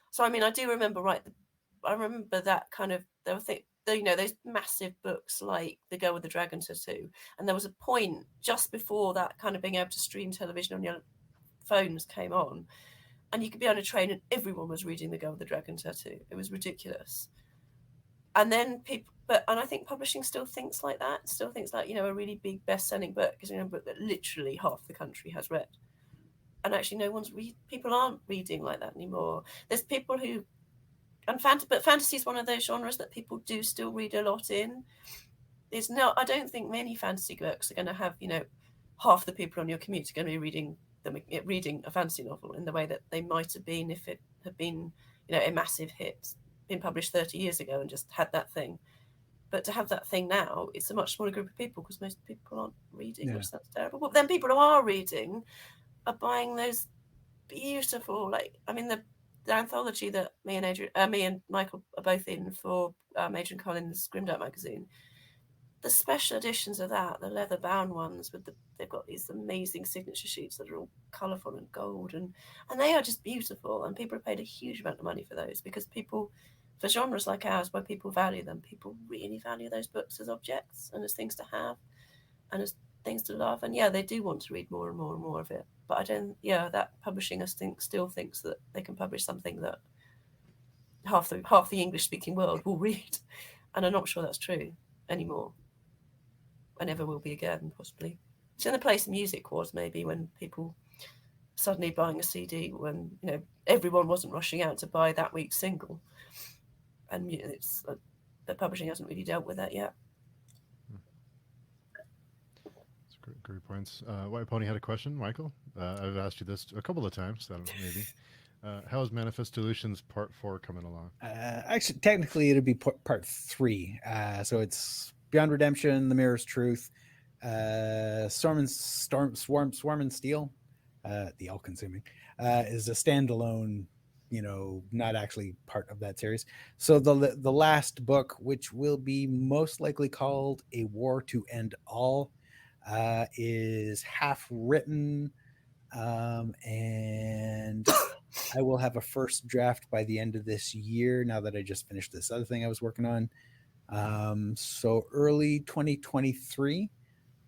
B: So, I mean, I do remember, I remember that kind of, there were those massive books like The Girl with the Dragon Tattoo. And there was a point just before that kind of being able to stream television on your phones came on, and you could be on a train and everyone was reading The Girl with the Dragon Tattoo. It was ridiculous. And then and I think publishing still thinks like that. Still thinks like, a really big best-selling book is a book that literally half the country has read. And actually, people aren't reading like that anymore. There's people who, but fantasy is one of those genres that people do still read a lot in. I don't think many fantasy books are going to have, half the people on your commute are going to be reading a fantasy novel in the way that they might have been if it had been, a massive hit, been published 30 years ago and just had that thing. But to have that thing now, it's a much smaller group of people because most people aren't reading, which sounds terrible. But then people who are reading are buying those beautiful, the anthology that me and Michael are both in for Adrian Collins' Grimdark magazine. The special editions of that, the leather-bound ones they've got these amazing signature sheets that are all colourful and gold, and they are just beautiful. And people have paid a huge amount of money for those because people, for genres like ours, where people value them, people really value those books as objects and as things to have and as things to love. And yeah, they do want to read more and more and more of it. But I don't. Yeah, that publishing, I think, still thinks that they can publish something that half the English-speaking world will read, and I'm not sure that's true anymore. And never will be again, possibly. It's in the place music was, maybe, when people suddenly buying a CD when everyone wasn't rushing out to buy that week's single, and it's the publishing hasn't really dealt with that yet.
A: That's great points. White Pony had a question, Michael. I've asked you this a couple of times, so maybe. How is Manifest Solutions Part 4 coming along?
C: Actually, technically, it'd be part 3. So it's Beyond Redemption, The Mirror's Truth, Swarm and Steel, the all-consuming, is a standalone, not actually part of that series. So the last book, which will be most likely called A War to End All, is half written, and I will have a first draft by the end of this year, now that I just finished this other thing I was working on. So early 2023,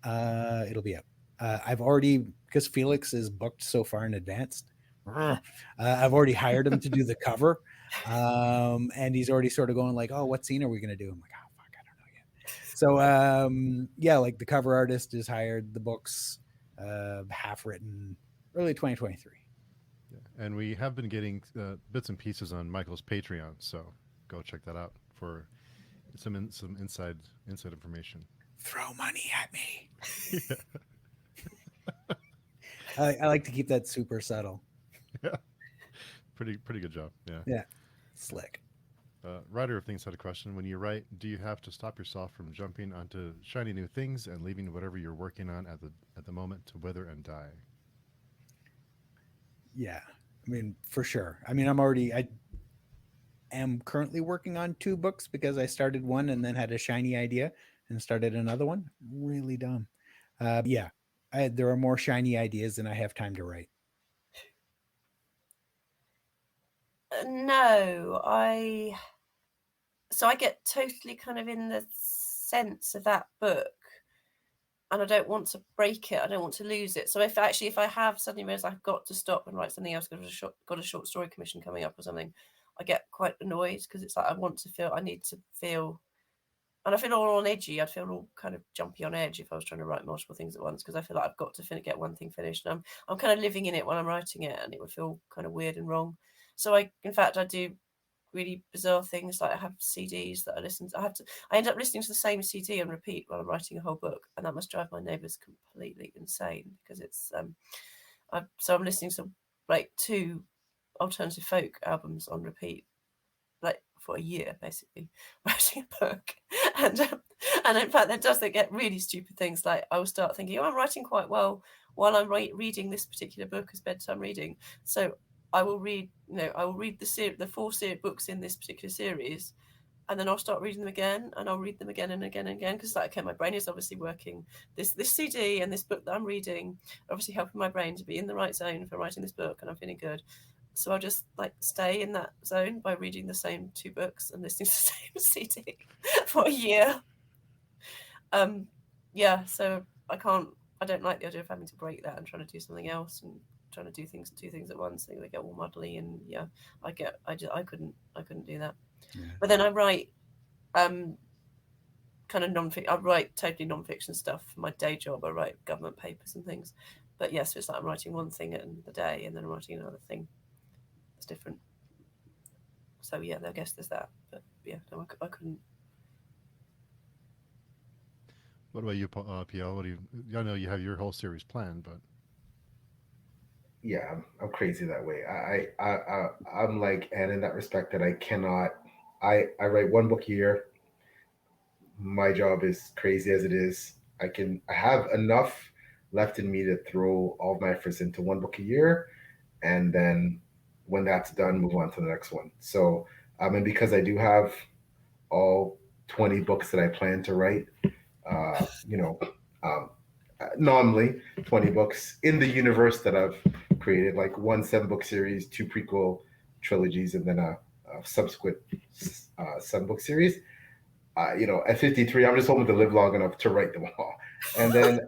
C: it'll be up. I've already, because Felix is booked so far in advance, I've already hired him to do the cover. And he's already sort of going like, oh, what scene are we going to do? I'm like, oh, fuck, I don't know yet. So, yeah, like the cover artist is hired, the book's half written, early 2023.
A: Yeah. And we have been getting bits and pieces on Michael's Patreon, so go check that out for some inside information.
C: Throw money at me. I like to keep that super subtle.
A: Yeah, pretty good job.
C: Yeah, slick.
A: Writer of Things had a question. When you write, do you have to stop yourself from jumping onto shiny new things and leaving whatever you're working on at the moment to wither and die?
C: Yeah, I mean, for sure. I mean, I am currently working on 2 books because I started one and then had a shiny idea and started another one. Really dumb. Yeah, there are more shiny ideas than I have time to write.
B: No, so I get totally kind of in the sense of that book, and I don't want to break it. I don't want to lose it. So if I have suddenly realised I've got to stop and write something else, got a short story commission coming up or something, I get quite annoyed because it's like I need to feel, and I feel all on edgy. I'd feel all kind of jumpy on edge if I was trying to write multiple things at once, because I feel like I've got to get one thing finished. And I'm kind of living in it while I'm writing it, and it would feel kind of weird and wrong. So I do really bizarre things, like I have CDs that I listen to. I end up listening to the same CD on repeat while I'm writing a whole book, and that must drive my neighbours completely insane, because it's so I'm listening to like 2 alternative folk albums on repeat, like for a year, basically writing a book. And in fact, they get really stupid things, like I will start thinking, oh, I'm writing quite well while I'm reading this particular book as bedtime reading, so I will read the 4 books in this particular series, and then I'll start reading them again, and I'll read them again and again and again, because like, okay, my brain is obviously working. This CD and this book that I'm reading obviously helping my brain to be in the right zone for writing this book, and I'm feeling good. So I'll just like stay in that zone by reading the same 2 books and listening to the same CD for a year. So I don't like the idea of having to break that and trying to do something else and trying to do 2 things at once. They get all muddly, and I couldn't do that.
C: Yeah.
B: But then I write kind of non-fiction. I write totally non-fiction stuff for my day job. I write government papers and things. But yes, it's like I'm writing one thing at the end of the day, and then I'm writing another thing. It's different. So yeah, I guess there's that. But yeah, no, I couldn't.
A: What about you, PL? What do you? I know you have your whole series planned, but
D: Yeah, I'm crazy that way. I'm like Anne in that respect, that I cannot. I write 1 book a year. My job is crazy as it is. I have enough left in me to throw all of my efforts into 1 book a year, and then when that's done, move on to the next one. So and because I do have all 20 books that I plan to write, uh, you know, um, nominally 20 books in the universe that I've created, like 1 7-book series, 2 prequel trilogies, and then a subsequent 7-book series. At 53, I'm just hoping to live long enough to write them all. And then,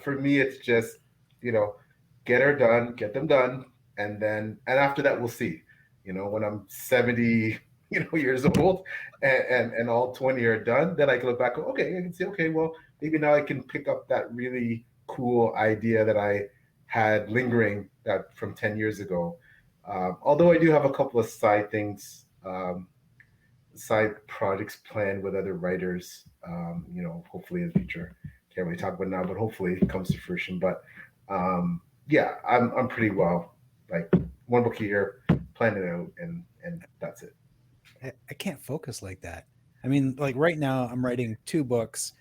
D: for me, it's just, get them done. And after that, we'll see. When I'm 70, years old, and all 20 are done, then I can look back, okay, I can say, okay, well, maybe now I can pick up that really cool idea that I had lingering that from 10 years ago. Although I do have a couple of side things, side projects planned with other writers, hopefully in the future. Can't really talk about it now, but hopefully it comes to fruition. But yeah, I'm pretty well, like 1 book a year, plan it out, and that's it.
C: I can't focus like that. I mean, like right now, I'm writing 2 books,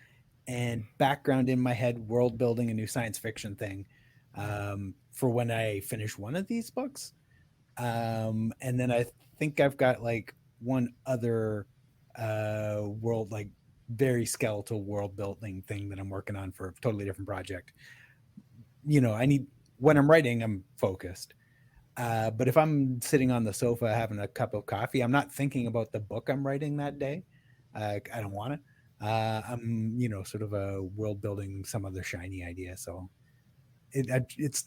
C: and background in my head, world building a new science fiction thing for when I finish one of these books. And then I think I've got like one other world, like very skeletal world building thing that I'm working on for a totally different project. When I'm writing, I'm focused. But if I'm sitting on the sofa having a cup of coffee, I'm not thinking about the book I'm writing that day. I don't want to. I'm, sort of a world building some other shiny idea. So it's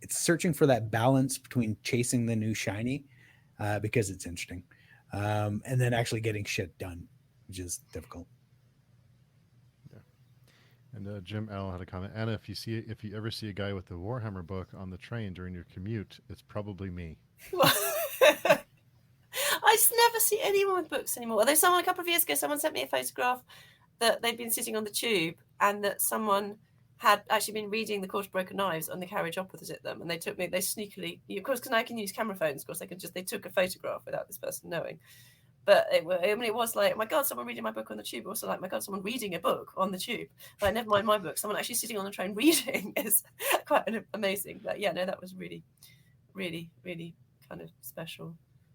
C: searching for that balance between chasing the new shiny because it's interesting, and then actually getting shit done, which is difficult.
A: And Jim Allen had a comment. Anna, if you ever see a guy with a Warhammer book on the train during your commute, it's probably me.
B: I never see anyone with books anymore. Although a couple of years ago, someone sent me a photograph that they'd been sitting on the tube, and that someone had actually been reading The Court of Broken Knives on the carriage opposite them, and they sneakily, of course, because now I can use camera phones, of course, they took a photograph without this person knowing. But it was like, oh my God, someone reading my book on the tube. Also like, my God, someone reading a book on the tube. Like, never mind my book, someone actually sitting on the train reading is quite amazing. But yeah, no, that was really, really, really kind of special.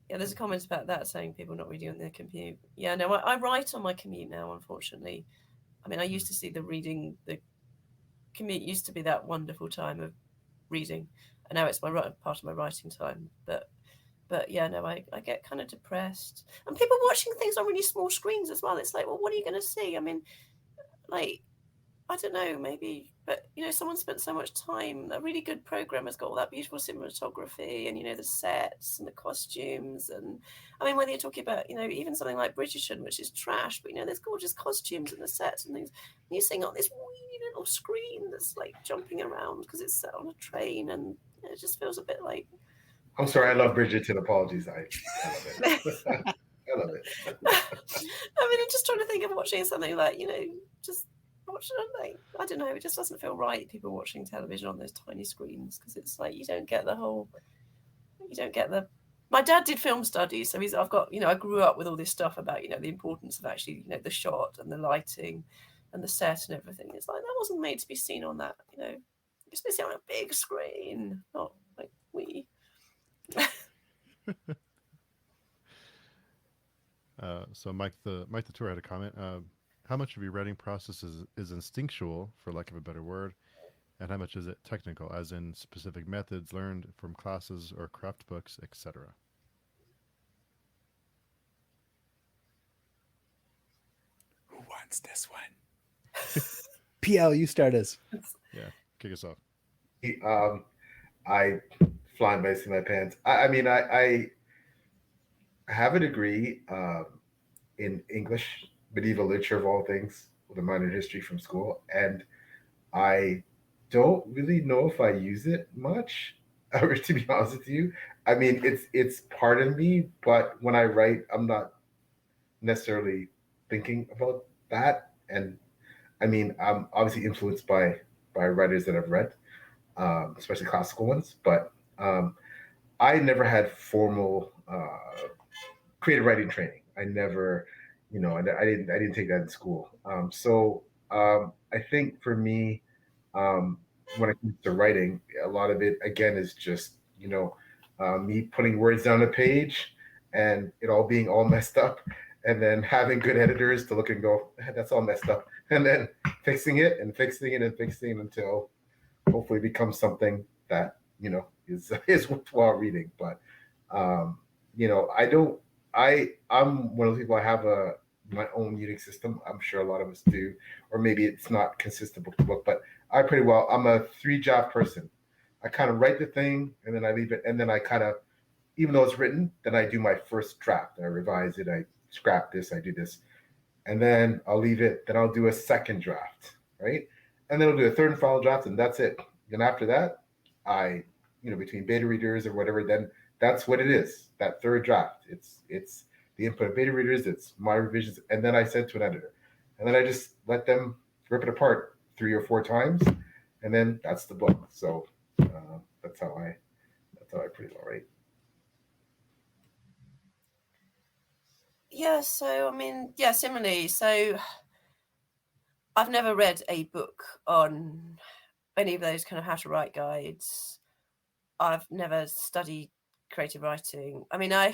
B: Yeah, there's a comment about that saying people not reading on their commute. Yeah, no, I write on my commute now, unfortunately. I mean, I used to see the commute used to be that wonderful time of reading, and now it's part of my writing time. But But yeah, no, I get kind of depressed. And people watching things on really small screens as well. It's like, well, what are you going to see? I mean, like, I don't know, maybe, but someone spent so much time. A really good program has got all that beautiful cinematography, and the sets and the costumes, and I mean, whether you're talking about even something like Bridgerton, which is trash, but there's gorgeous costumes and the sets and things. And you're seeing on this wee little screen that's like jumping around because it's set on a train, and it just feels a bit like.
D: I'm sorry, I love Bridgerton. Apologies, I love it. I love it.
B: I mean, I'm just trying to think of watching something like just watching like I don't know. It just doesn't feel right. People watching television on those tiny screens because it's like you don't get the. My dad did film studies, so I've got I grew up with all this stuff about the importance of actually the shot and the lighting and the set and everything. It's like that wasn't made to be seen on that it's supposed to be on a big screen, not like we.
A: So Mike the tour had a comment. How much of your writing process is instinctual, for lack of a better word, and how much is it technical, as in specific methods learned from classes or craft books, etc.?
C: Who wants this one? PL, you start us.
A: Yeah, kick us off.
D: I flying by my pants. I mean, I have a degree in English, medieval literature of all things, with a minor in history from school, and I don't really know if I use it much. To be honest with you, I mean, it's part of me, but when I write, I'm not necessarily thinking about that. And I mean, I'm obviously influenced by writers that I've read, especially classical ones, but I never had formal creative writing training. I never, I didn't take that in school. I think for me, um, when it comes to writing, a lot of it again is just me putting words down a page and it all being all messed up, and then having good editors to look and go, that's all messed up, and then fixing it and fixing it and fixing it until hopefully it becomes something that is worthwhile reading. But I don't. I'm one of those people. I have my own unique system. I'm sure a lot of us do, or maybe it's not consistent book to book. But I'm a 3 draft person. I kind of write the thing and then I leave it, and then I kind of, even though it's written, then I do my first draft. I revise it. I scrap this. I do this, and then I'll leave it. Then I'll do a second draft, right? And then I'll do a third and final draft, and that's it. And after that, I, between beta readers or whatever, then that's what it is. That third draft. It's the input of beta readers. It's my revisions, and then I send to an editor, and then I just let them rip it apart 3 or 4 times, and then that's the book. So that's how I pretty well write.
B: Yeah, so I mean, yeah, similarly. So I've never read a book on any of those kind of how to write guides. I've never studied creative writing. I mean, I'm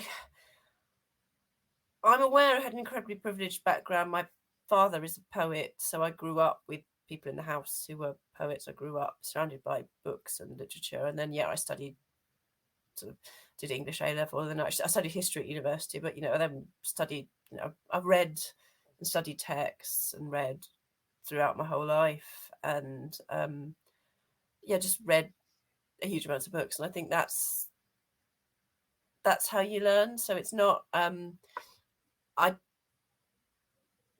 B: aware I had an incredibly privileged background. My father is a poet, so I grew up with people in the house who were poets. I grew up surrounded by books and literature, and then I studied sort of did English A level, and then I studied history at university. But I then studied. I've read and studied texts and read throughout my whole life, and just read a huge amount of books, and I think that's how you learn. So it's not. I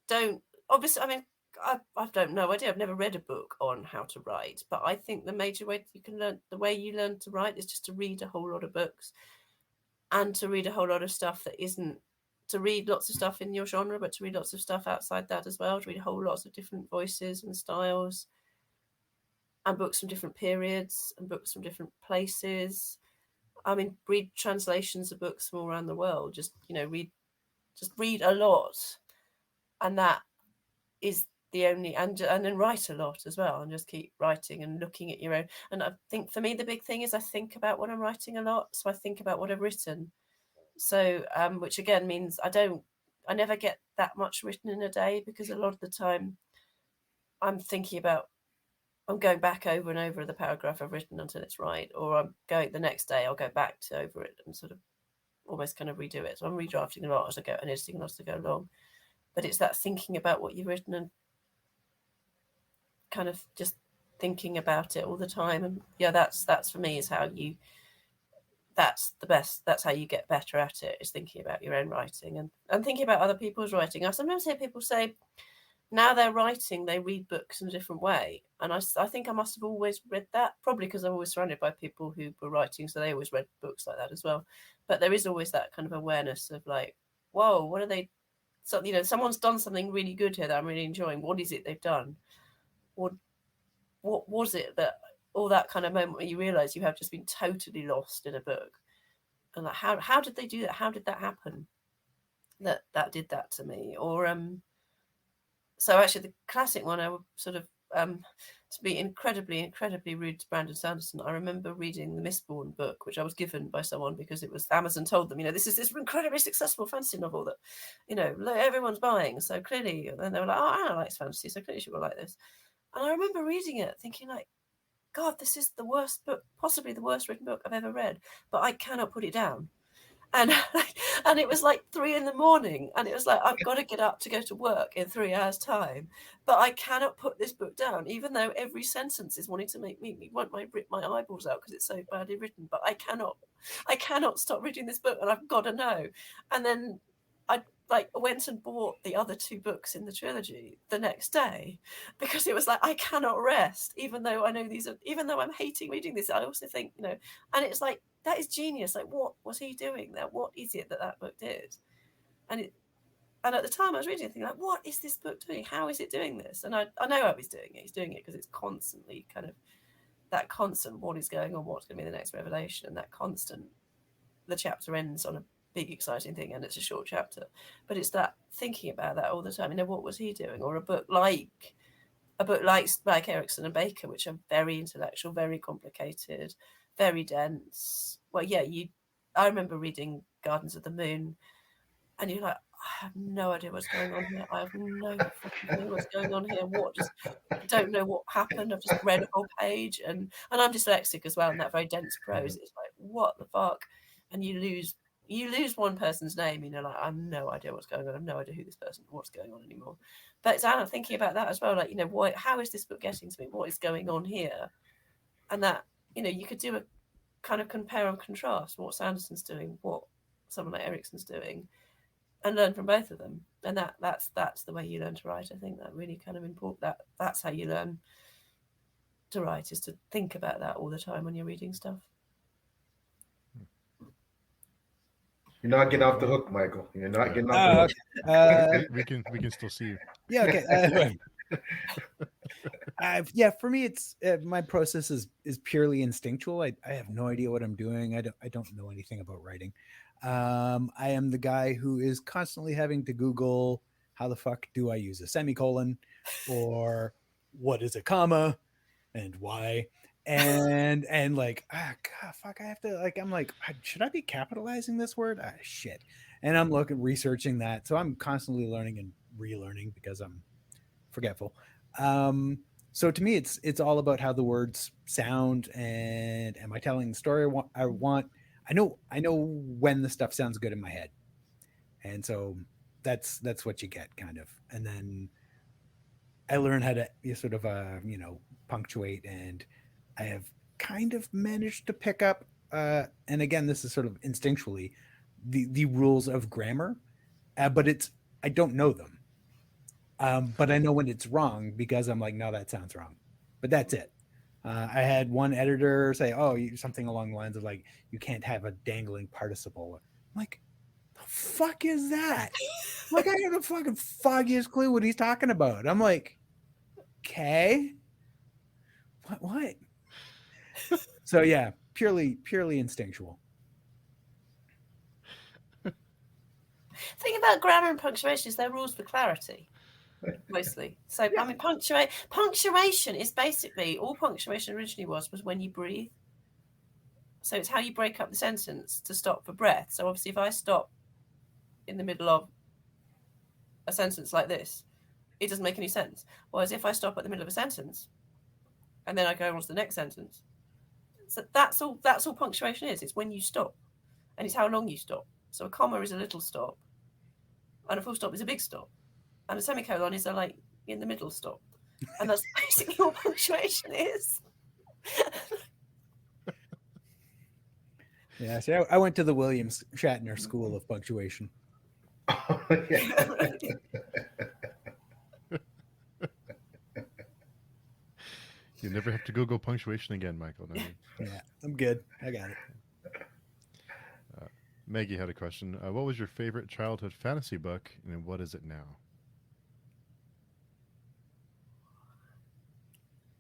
B: don't obviously. I mean, I don't know. I've never read a book on how to write, but I think the major way you can learn, the way you learn to write, is just to read a whole lot of books, and to read a whole lot of stuff that isn't. To read lots of stuff in your genre, but to read lots of stuff outside that as well. To read whole lots of different voices and styles, and books from different periods, and books from different places. I mean, read translations of books from all around the world. Just read a lot, and that is the only, and then write a lot as well, and just keep writing and looking at your own. And I think for me the big thing is I think about what I'm writing a lot, so I think about what I've written. So which again means I never get that much written in a day, because a lot of the time I'm going back over and over the paragraph I've written until it's right, or I'm going the next day I'll go back to over it and sort of almost kind of redo it. So I'm redrafting a lot as I go and editing a lot as I go along. But it's that thinking about what you've written and kind of just thinking about it all the time. And yeah, that's for me is how you. That's the best. That's how you get better at it. Is thinking about your own writing and thinking about other people's writing. I sometimes hear people say, now they're writing, they read books in a different way. And I think I must have always read that, probably because I'm always surrounded by people who were writing, so they always read books like that as well. But there is always that kind of awareness of like, whoa, what are they? So, someone's done something really good here that I'm really enjoying. What is it they've done? What was it that all that kind of moment where you realise you have just been totally lost in a book? And like, how did they do that? How did that happen? That did that to me. Or so actually the classic one I would sort of to be incredibly rude to Brandon Sanderson, I remember reading the Mistborn book, which I was given by someone because it was Amazon told them, this is this incredibly successful fantasy novel that everyone's buying, so clearly, and they were like, oh, Anna likes fantasy, so clearly she will like this. And I remember reading it thinking like, God, this is the worst book, possibly the worst written book I've ever read, but I cannot put it down. And and it was like 3 a.m, and it was like, I've got to get up to go to work in 3 hours' time, but I cannot put this book down, even though every sentence is wanting to make me want my eyeballs out because it's so badly written. But I cannot stop reading this book, and I've got to know. And then I went and bought the other 2 books in the trilogy the next day because it was like, I cannot rest, even though I know even though I'm hating reading this, I also think, and it's like, that is genius. Like, what was he doing there? What is it that book did? And at the time I was reading it, thinking like, what is this book doing? How is it doing this? And I know how he's doing it. He's doing it because it's constantly kind of that constant, what is going on? What's going to be the next revelation? And that constant, the chapter ends on a big exciting thing and it's a short chapter, but it's that thinking about that all the time. What was he doing? Or a book like Erickson and Baker, which are very intellectual, very complicated, very dense. Well, yeah, I remember reading Gardens of the Moon, and you're like, I have no idea what's going on here. I have no fucking clue what's going on here. I don't know what happened. I've just read a whole page, and I'm dyslexic as well, and that very dense prose. It's like, what the fuck? And you lose one person's name, like, I have no idea what's going on. I have no idea what's going on anymore. But it's Anna thinking about that as well, like, how is this book getting to me? What is going on here? And that, you could do a kind of compare and contrast what Sanderson's doing, what someone like Erickson's doing, and learn from both of them. And that's the way you learn to write. I think that really kind of important. That's how you learn to write, is to think about that all the time when you're reading stuff.
D: You're not getting off the hook, Michael. You're not getting off the hook.
A: We can still see you.
C: Yeah. Okay. Yeah, for me, it's my process is purely instinctual. I have no idea what I'm doing. I don't know anything about writing. I am the guy who is constantly having to Google, how the fuck do I use a semicolon, or what is a comma, and why, and like, God, fuck, I have to, like, I'm like, should I be capitalizing this word? Shit. And I'm researching that. So I'm constantly learning and relearning because I'm forgetful. So to me, it's all about how the words sound, and am I telling the story I want? I know when the stuff sounds good in my head, and so that's what you get, kind of. And then I learn how to sort of punctuate, and I have kind of managed to pick up. And again, this is sort of instinctually the rules of grammar, but I don't know them. But I know when it's wrong because I'm like, no, that sounds wrong. But that's it. I had one editor say, something along the lines of like, you can't have a dangling participle. I'm like, the fuck is that? Like, I have a fucking foggiest clue what he's talking about. I'm like, okay, what? So yeah, purely instinctual.
B: The thing about grammar and punctuation is they're rules for clarity. Mostly. So yeah. I mean, punctuation is basically, all punctuation originally was when you breathe. So it's how you break up the sentence to stop for breath. So obviously if I stop in the middle of a sentence like this, it doesn't make any sense. Whereas if I stop at the middle of a sentence and then I go on to the next sentence, so that's all punctuation is. It's when you stop, and it's how long you stop. So a comma is a little stop, and a full stop is a big stop, and a semicolon is a like in the middle stop, and that's basically all punctuation is.
C: Yeah, see, I went to the William Shatner School of Punctuation.
D: Yeah.
A: You never have to Google punctuation again, Michael. No.
C: Yeah, I'm good. I got it.
A: Maggie had a question. What was your favorite childhood fantasy book, and what is it now?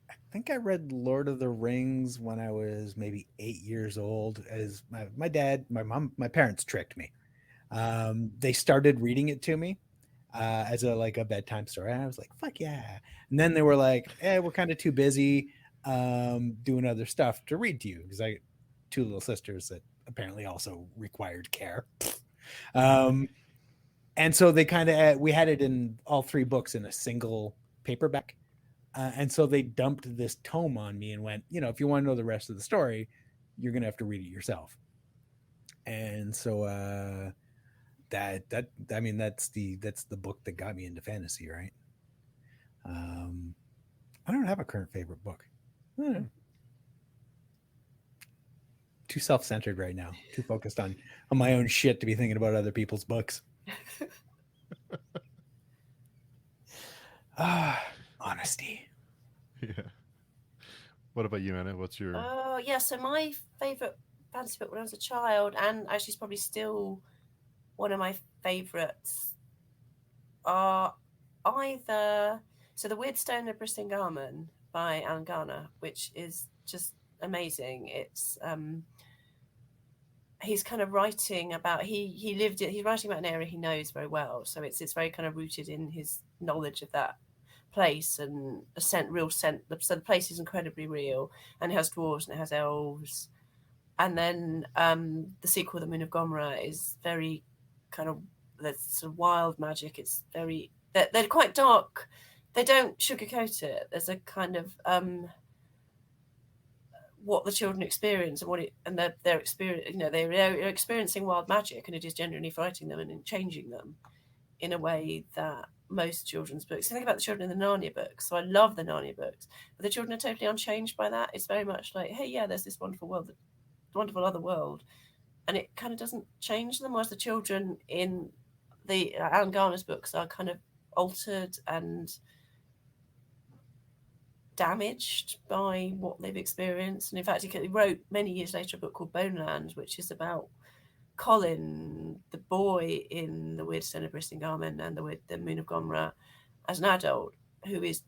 C: I think I read Lord of the Rings when I was maybe 8 years old. As my dad, my mom, my parents tricked me. They started reading it to me as a bedtime story. And I was like, "Fuck yeah!" And then they were like, we're kind of too busy doing other stuff to read to you because I two little sisters that apparently also required care. And so they kind of we had it in all three books in a single paperback. And so they dumped this tome on me and went, if you want to know the rest of the story, you're gonna have to read it yourself. And so that's the book that got me into fantasy, right? I don't have a current favorite book. Too self-centered right now. Too focused on my own shit to be thinking about other people's books. Honesty.
A: Yeah. What about you, Anna? What's your...
B: Oh, yeah. So my favourite fantasy book when I was a child, and actually it's probably still one of my favourites, are either... So The Weird Stone of Brisingamen by Alan Garner, which is just amazing. It's... he's kind of writing about... He's writing about an area he knows very well. So it's very kind of rooted in his knowledge of that place and so the place is incredibly real, and it has dwarves and it has elves, and then the sequel, The Moon of Gomorrah, is very kind of there's sort of wild magic. It's very they're quite dark. They don't sugarcoat it. There's a kind of what the children experience and what it and their experience. They're experiencing wild magic, and it is genuinely frightening them and changing them in a way that most children's books. Think about the children in the Narnia books. So I love the Narnia books, but the children are totally unchanged by that. It's very much like, hey, yeah, there's this wonderful world, wonderful other world, and it kind of doesn't change them. Whereas the children in the Alan Garner's books are kind of altered and damaged by what they've experienced. And in fact, he wrote many years later a book called Boneland, which is about Colin, the boy in The Weird Stone of Brisingamen and the Moon of Gomorrah, as an adult, who is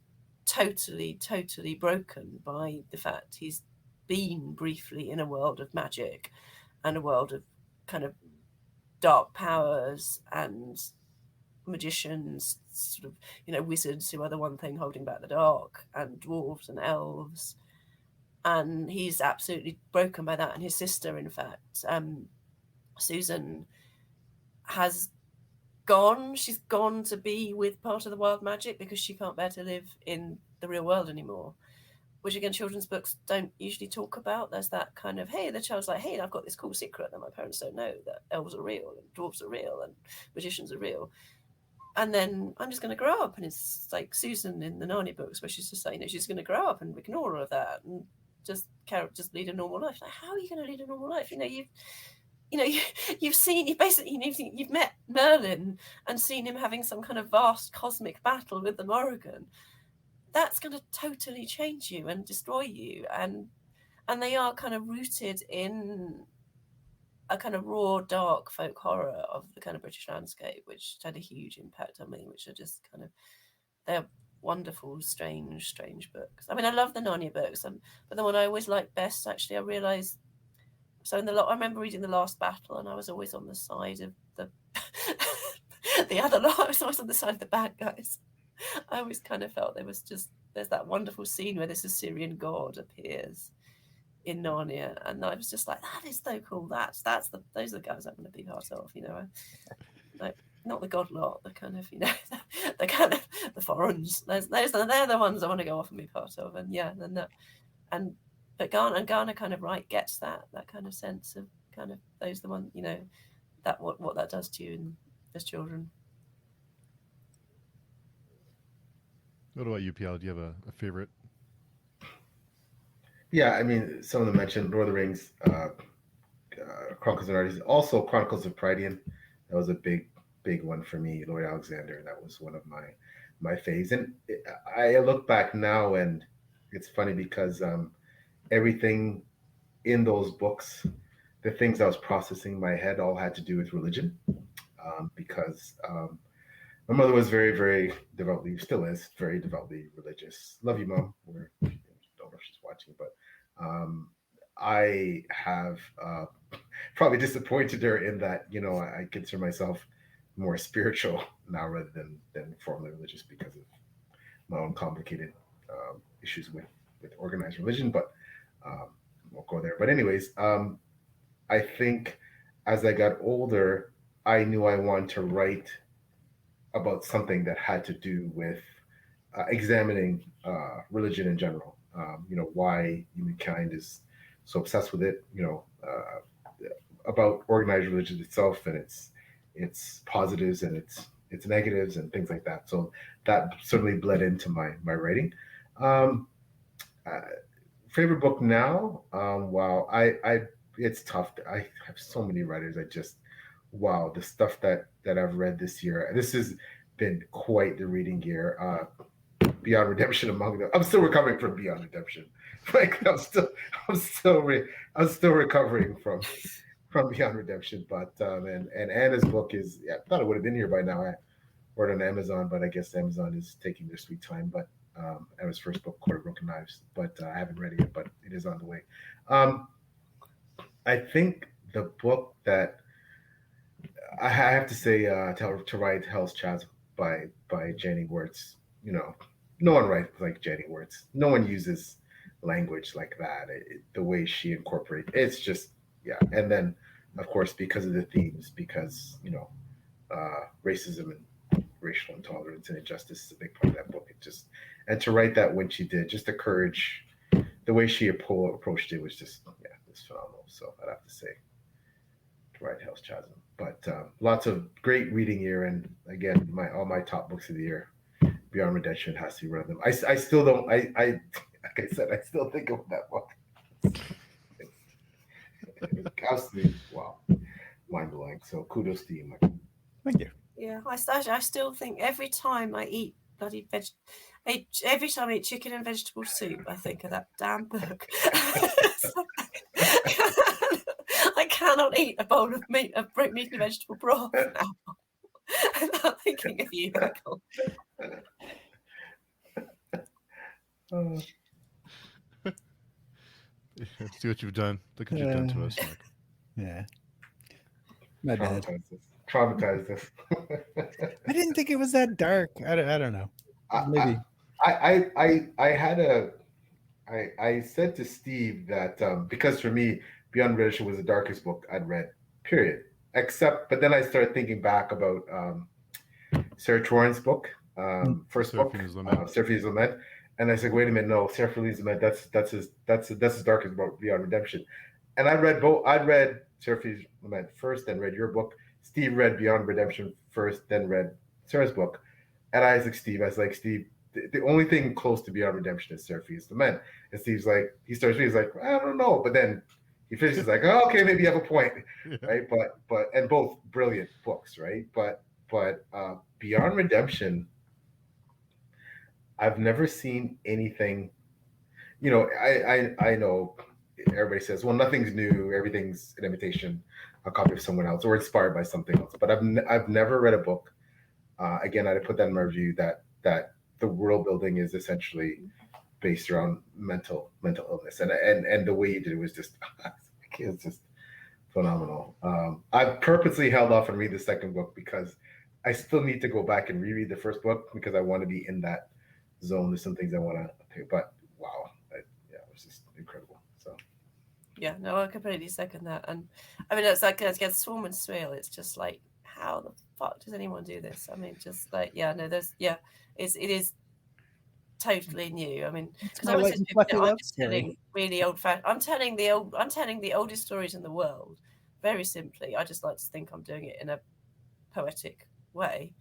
B: totally, totally broken by the fact he's been briefly in a world of magic and a world of kind of dark powers and magicians, sort of, wizards who are the one thing holding back the dark, and dwarves and elves. And he's absolutely broken by that. And his sister, in fact, Susan, has gone. She's gone to be with part of the wild magic because she can't bear to live in the real world anymore, which again children's books don't usually talk about. There's that kind of, hey, the child's like, hey, I've got this cool secret that my parents don't know, that elves are real and dwarves are real and magicians are real, and then I'm just going to grow up. And it's like Susan in the Narnia books, where she's just like, she's going to grow up and ignore all of that and just lead a normal life. Like, how are you going to lead a normal life? You've met Merlin and seen him having some kind of vast cosmic battle with the Morrigan. That's going to totally change you and destroy you. And they are kind of rooted in a kind of raw, dark folk horror of the kind of British landscape, which had a huge impact on me, which are just kind of, they're wonderful, strange books. I mean, I love the Narnia books, but the one I always liked best, actually, I realised, so I remember reading The Last Battle, and I was always on the side of the I was always on the side of the bad guys. I always kind of felt there's that wonderful scene where this Assyrian god appears in Narnia, and I was just like, that is so cool. Those are the guys I'm going to be part of, like not the god lot, the kind of the kind of the foreigners. They're the ones I want to go off and be part of, but Garner kind of gets that kind of sense of kind of those the one that what that does to you as children.
A: What about you, PL? Do you have a favorite?
D: Yeah, I mean, some of them mentioned Lord of the Rings, Chronicles of Narnia, also Chronicles of Prydian. That was a big one for me. Lord Alexander, that was one of my faves. And I look back now, and it's funny because everything in those books, the things I was processing in my head, all had to do with religion, because my mother was very, very devoutly, still is very devoutly religious. Love you, Mom. Don't know if she's watching, but I have probably disappointed her in that, I consider myself more spiritual now rather than formally religious because of my own complicated issues with organized religion. But won't go there. But anyways, I think as I got older, I knew I wanted to write about something that had to do with examining religion in general. Why humankind is so obsessed with it. About organized religion itself and its positives and its negatives and things like that. So that certainly bled into my writing. Um, uh, Favorite book now? Wow, I it's tough. I have so many writers. I just wow, the stuff that I've read this year. This has been quite the reading year. Beyond Redemption among them. I'm still recovering from Beyond Redemption. Like I'm still recovering from Beyond Redemption. But and Anna's book is, yeah, I thought it would have been here by now. I ordered on Amazon, but I guess Amazon is taking their sweet time. But Emma's first book, Court of Broken Knives, but I haven't read it yet, but it is on the way. Um, I think the book that I have to say, to write Hell's Chasm by Jenny Wirtz. No one writes like Jenny Wirtz. No one uses language like that. The way she incorporates it's just, yeah. And then, of course, because of the themes, because racism and racial intolerance and injustice is a big part of that book. And to write that when she did, just the courage, the way she approached it was just, yeah, it was phenomenal. So I'd have to say, to write Hell's Chasm. But lots of great reading year, and again, all my top books of the year. Beyond Redemption has to be one of them. I still don't. I like I said, I still think of that book. It's absolutely wow, mind blowing. So kudos to you, Michael.
C: Thank you.
B: Yeah, I still think every time I eat bloody every time I eat chicken and vegetable soup, I think of that damn book. I cannot eat a bowl of meat and vegetable broth now. I'm not thinking of you, Michael.
A: See what you've done. Look what you've done to us, Michael.
C: Yeah. My bad.
D: Traumatized us.
C: I didn't think it was that dark. I don't know. Maybe.
D: I said to Steve that because for me, Beyond Redemption was the darkest book I'd read, period. But then I started thinking back about Sarah Troran's book, first
A: Seraphine's
D: book,
A: Lament.
D: Seraphine's Lament, and I said, wait a minute, no, Seraphine's Lament, that's as dark as about Beyond Redemption. And I read both. I read Seraphine's Lament first, then read your book. Steve read Beyond Redemption first, then read Sarah's book. And I was like, Steve, the only thing close to Beyond Redemption is Seraphine's Lament. And Steve's like, he starts reading, he's like, I don't know. But then he finishes like, oh, okay, maybe you have a point, right? But and both brilliant books, right? But Beyond Redemption, I've never seen anything. I know everybody says, well, nothing's new, everything's an imitation, a copy of someone else, or inspired by something else. But I've never read a book. Again, I'd put that in my review that the world building is essentially based around mental illness, and the way you did it was just it's just phenomenal. I've purposely held off and read the second book because I still need to go back and reread the first book because I want to be in that zone. There's some things I want to do, but wow, it was just incredible. So
B: yeah, no, I completely second that. And I mean, it's like against Swarm and Swale, it's just like, how the fuck does anyone do this? I mean, just like, it is totally new. I mean, because I was telling really old fashioned. I'm telling the oldest stories in the world very simply. I just like to think I'm doing it in a poetic way.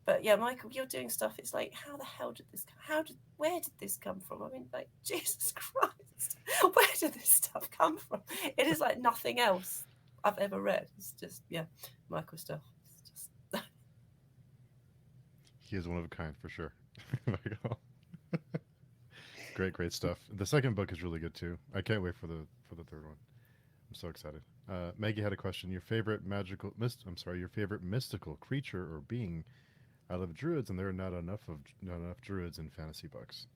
B: But yeah, Michael, you're doing stuff. It's like, how the hell did this? Where did this come from? I mean, like, Jesus Christ, where did this stuff come from? It is like nothing else I've ever read. It's just, yeah, Michael stuff. It's just
A: He is one of a kind for sure. Great stuff. The second book is really good too. I can't wait for the third one. I'm so excited. Maggie had a question. Your favorite your favorite mystical creature or being. I love druids, and there are not enough druids in fantasy books.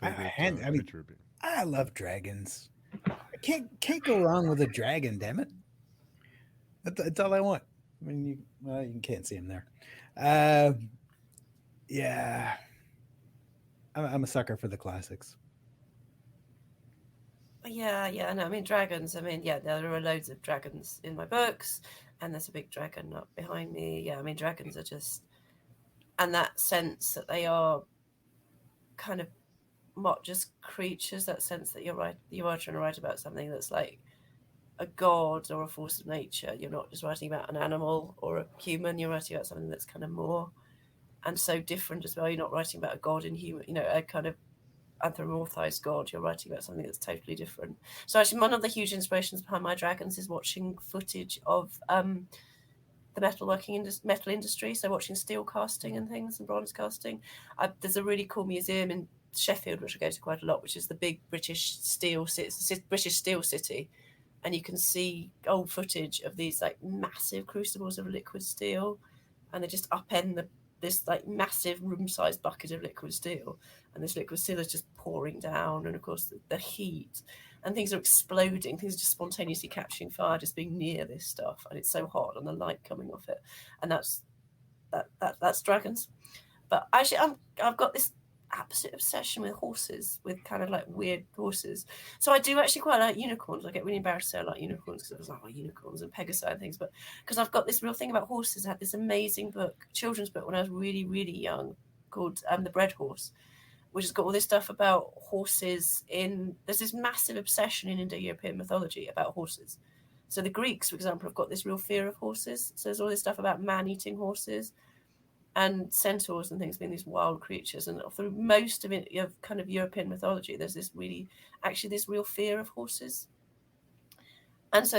A: Favorite creature or being.
C: I love dragons. I can't go wrong with a dragon. Damn it! That's all I want. I mean, you can't see him there. Yeah, I'm a sucker for the classics.
B: yeah. No, I mean dragons. I mean, yeah, there are loads of dragons in my books, and there's a big dragon up behind me. Yeah, I mean dragons are just, and that sense that they are kind of not just creatures. That sense that you are trying to write about something that's like a god or a force of nature. You're not just writing about an animal or a human. You're writing about something that's kind of more and so different as well. You're not writing about a god in human, a kind of anthropomorphized god. You're writing about something that's totally different. So actually, one of the huge inspirations behind my dragons is watching footage of the metal industry. So watching steel casting and things and bronze casting. There's a really cool museum in Sheffield, which I go to quite a lot, which is the big British steel city. And you can see old footage of these like massive crucibles of liquid steel, and they just upend this like massive room-sized bucket of liquid steel, and this liquid steel is just pouring down, and of course the heat, and things are exploding, things are just spontaneously catching fire just being near this stuff, and it's so hot, and the light coming off it, and that's dragons. But actually, I've got this absolute obsession with horses, with kind of like weird horses. So I do actually quite like unicorns. I get really embarrassed to say I like unicorns because I was like, oh, unicorns and Pegasi and things. But because I've got this real thing about horses. I had this amazing children's book when I was really, really young called The Bread Horse, which has got all this stuff about horses there's this massive obsession in Indo-European mythology about horses. So the Greeks, for example, have got this real fear of horses. So there's all this stuff about man-eating horses and centaurs and things being these wild creatures, and through most of it, kind of European mythology, there's this real fear of horses, and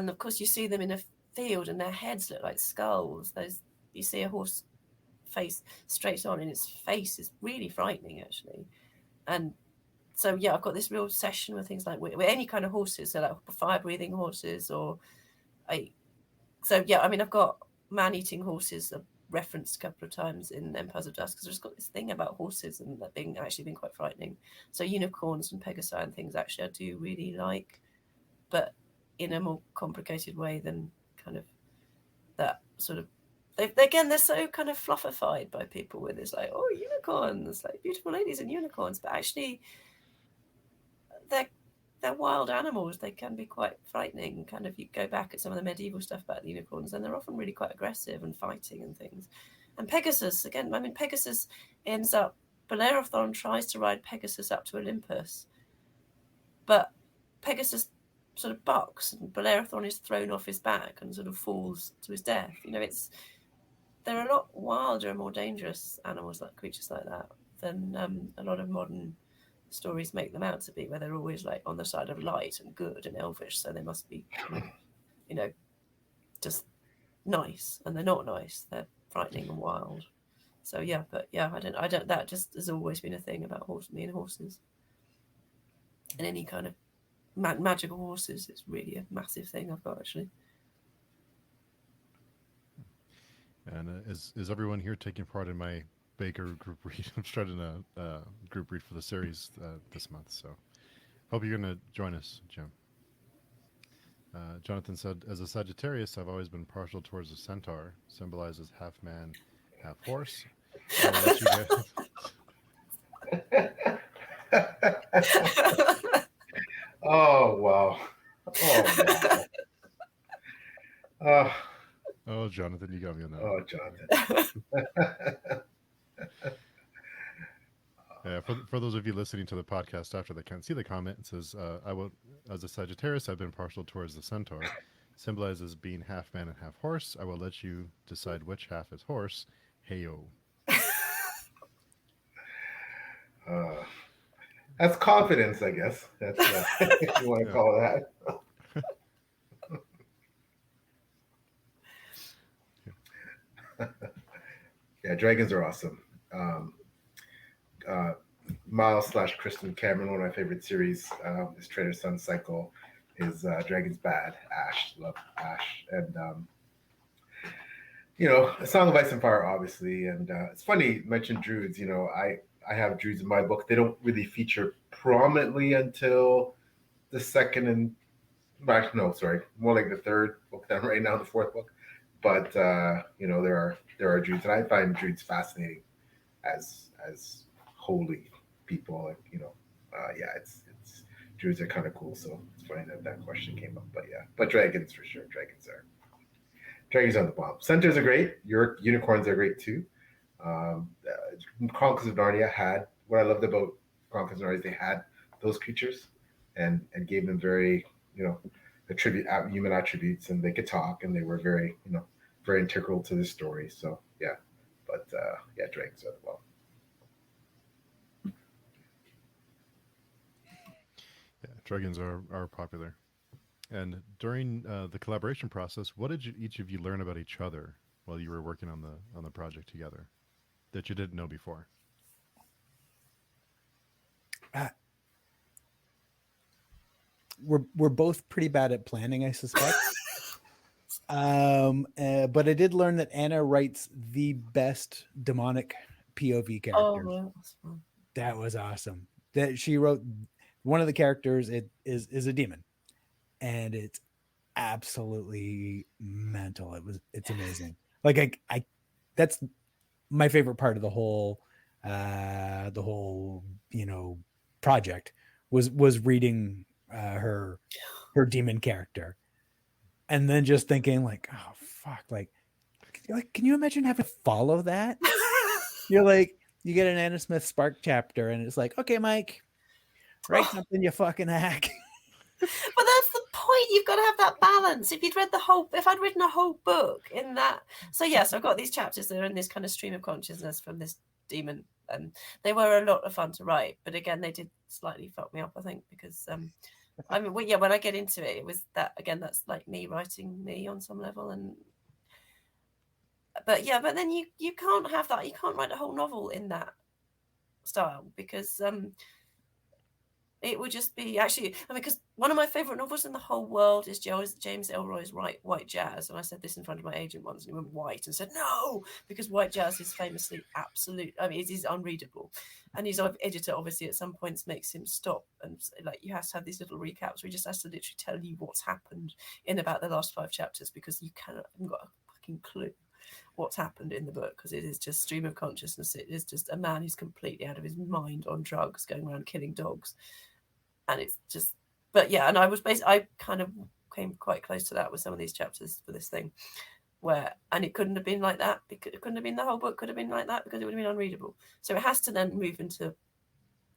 B: of course you see them in a field, and their heads look like skulls. You see a horse face straight on, and its face is really frightening actually, and so yeah, I've got this real obsession with things like with any kind of horses, so like fire-breathing horses, I've got man-eating horses referenced a couple of times in Empires of Dusk, because I've just got this thing about horses and that being quite frightening. So unicorns and Pegasi and things actually I do really like, but in a more complicated way than kind of that sort of. They're so kind of fluffified by people with this like, oh, unicorns, like beautiful ladies and unicorns, but actually they're wild animals. They can be quite frightening. Kind of, you go back at some of the medieval stuff about the unicorns, and they're often really quite aggressive and fighting and things. And Pegasus, again, I mean, Pegasus ends up, Bellerophon tries to ride Pegasus up to Olympus, but Pegasus sort of bucks, and Bellerophon is thrown off his back and sort of falls to his death. There are a lot wilder and more dangerous animals, like creatures like that, than a lot of modern stories make them out to be, where they're always like on the side of light and good and elvish, so they must be just nice, and they're not nice. They're frightening and wild. So yeah, but yeah, I don't that just has always been a thing about me and horses, and any kind of magical horses. It's really a massive thing I've got actually.
A: And is everyone here taking part in my Baker group read? I'm starting a group read for the series this month, so hope you're going to join us, Jim. Jonathan said, as a Sagittarius, I've always been partial towards the centaur, symbolizes half man, half horse. I'll let you
D: Oh, wow. Oh, wow.
A: Oh, Jonathan, you got me on that.
D: Oh, Jonathan.
A: For those of you listening to the podcast after that can't see the comment, it says, "I will, as a Sagittarius, I've been partial towards the centaur, symbolizes being half man and half horse. I will let you decide which half is horse. Heyo."
D: That's confidence, I guess. That's if you want to
A: Yeah.
D: call it that. Yeah, dragons are awesome. Miles / Kristen Cameron, one of my favorite series, is Trader Sun Cycle, is Dragons Bad, Ash, love Ash, and A Song of Ice and Fire, obviously. And it's funny you mentioned druids. I have druids in my book. They don't really feature prominently until the second and no, sorry, more like the third book that I'm right now, the fourth book. But there are druids, and I find druids fascinating as holy people. Like it's druids are kind of cool. So it's funny that question came up. But yeah, but dragons for sure. Dragons on the bomb. Centaurs are great. Your unicorns are great too. Chronicles of Narnia had what I loved about Chronicles of Narnia is they had those creatures and gave them very human attributes, and they could talk, and they were very very integral to the story. So yeah, but dragons are the bomb.
A: Yeah, dragons are popular. And during the collaboration process, what did each of you learn about each other while you were working on the project together that you didn't know before?
C: We're both pretty bad at planning, I suspect. But I did learn that Anna writes the best demonic POV characters.
B: Oh, that's fun.
C: That was awesome. That she wrote one of the characters is a demon, and it's absolutely mental. It's amazing. Like I that's my favorite part of the whole project was reading her demon character, and then just thinking like, oh fuck, like can you imagine having to follow that? You're like, you get an Anna Smith Spark chapter, and it's like, okay, Mike, write something, you fucking hack.
B: But that's the point. You've got to have that balance. If I'd written a whole book in that. So yes, I've got these chapters that are in this kind of stream of consciousness from this demon, and they were a lot of fun to write. But again, they did slightly fuck me up, I think, because when I get into it, it was that again. That's like me writing me on some level, but then you can't have that. You can't write a whole novel in that style because it would just be because one of my favorite novels in the whole world is James Ellroy's White Jazz, and I said this in front of my agent once, and he went white and said no, because White Jazz is famously absolute. I mean, it is unreadable, and his editor obviously at some points makes him stop, and like you have to have these little recaps where he just has to literally tell you what's happened in about the last 5 chapters because you haven't got a fucking clue what's happened in the book, because it is just stream of consciousness. It is just a man who's completely out of his mind on drugs going around killing dogs, and it's just and I kind of came quite close to that with some of these chapters for this thing and it couldn't have been like that because it couldn't have been the whole book could have been like that because it would have been unreadable. So it has to then move into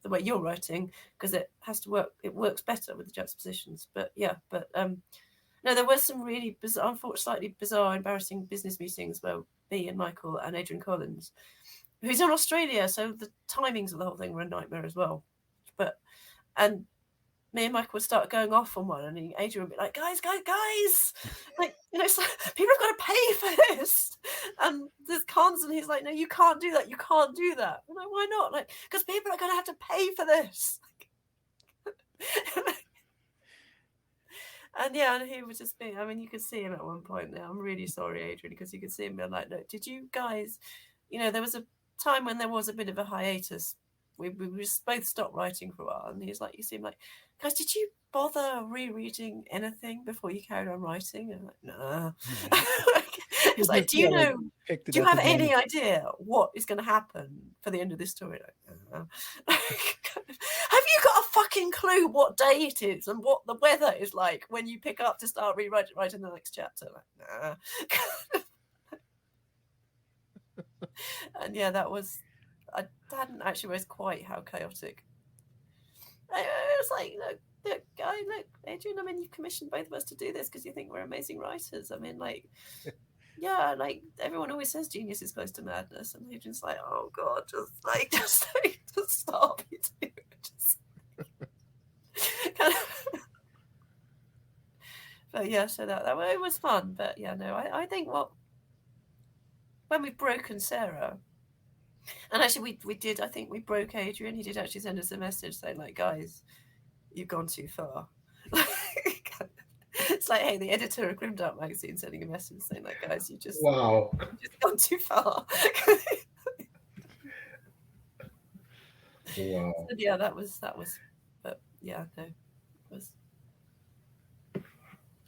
B: the way you're writing because it has to work. It works better with the juxtapositions. No, there were some really bizarre, slightly bizarre, embarrassing business meetings where me and Michael and Adrian Collins, who's in Australia, so the timings of the whole thing were a nightmare as well. And me and Michael would start going off on one, and Adrian would be like, guys, like, people have got to pay for this. And there's cons, and he's like, no, you can't do that. I'm like, why not? Like, because people are going to have to pay for this. And he would just be, I mean, you could see him at one point there. I'm really sorry, Adrian, because you could see him being like, look, did you guys, there was a time when there was a bit of a hiatus. We just both stopped writing for a while, and he's like, you seem like, guys, did you bother rereading anything before you carried on writing? And I'm like, nah. It's like, do you have any idea what is going to happen for the end of this story? Like, have you got a fucking clue what day it is and what the weather is like when you pick up to start writing the next chapter? Like, nah. And that was I hadn't actually realised quite how chaotic. I was like, look, Adrian. I mean, you've commissioned both of us to do this because you think we're amazing writers. I mean, like, yeah, like everyone always says genius is close to madness, and Adrian's like, oh god, just stop, you two. Just kind of. But yeah, so that it was fun. But yeah, no, I think when we've broken Sarah. And actually, we did. I think we broke Adrian. He did actually send us a message saying, like, guys, you've gone too far. It's like, hey, the editor of Grimdark magazine sending a message saying, like, guys, you've just gone too far.
D: Wow.
B: So, yeah, that was. But yeah, no, it was.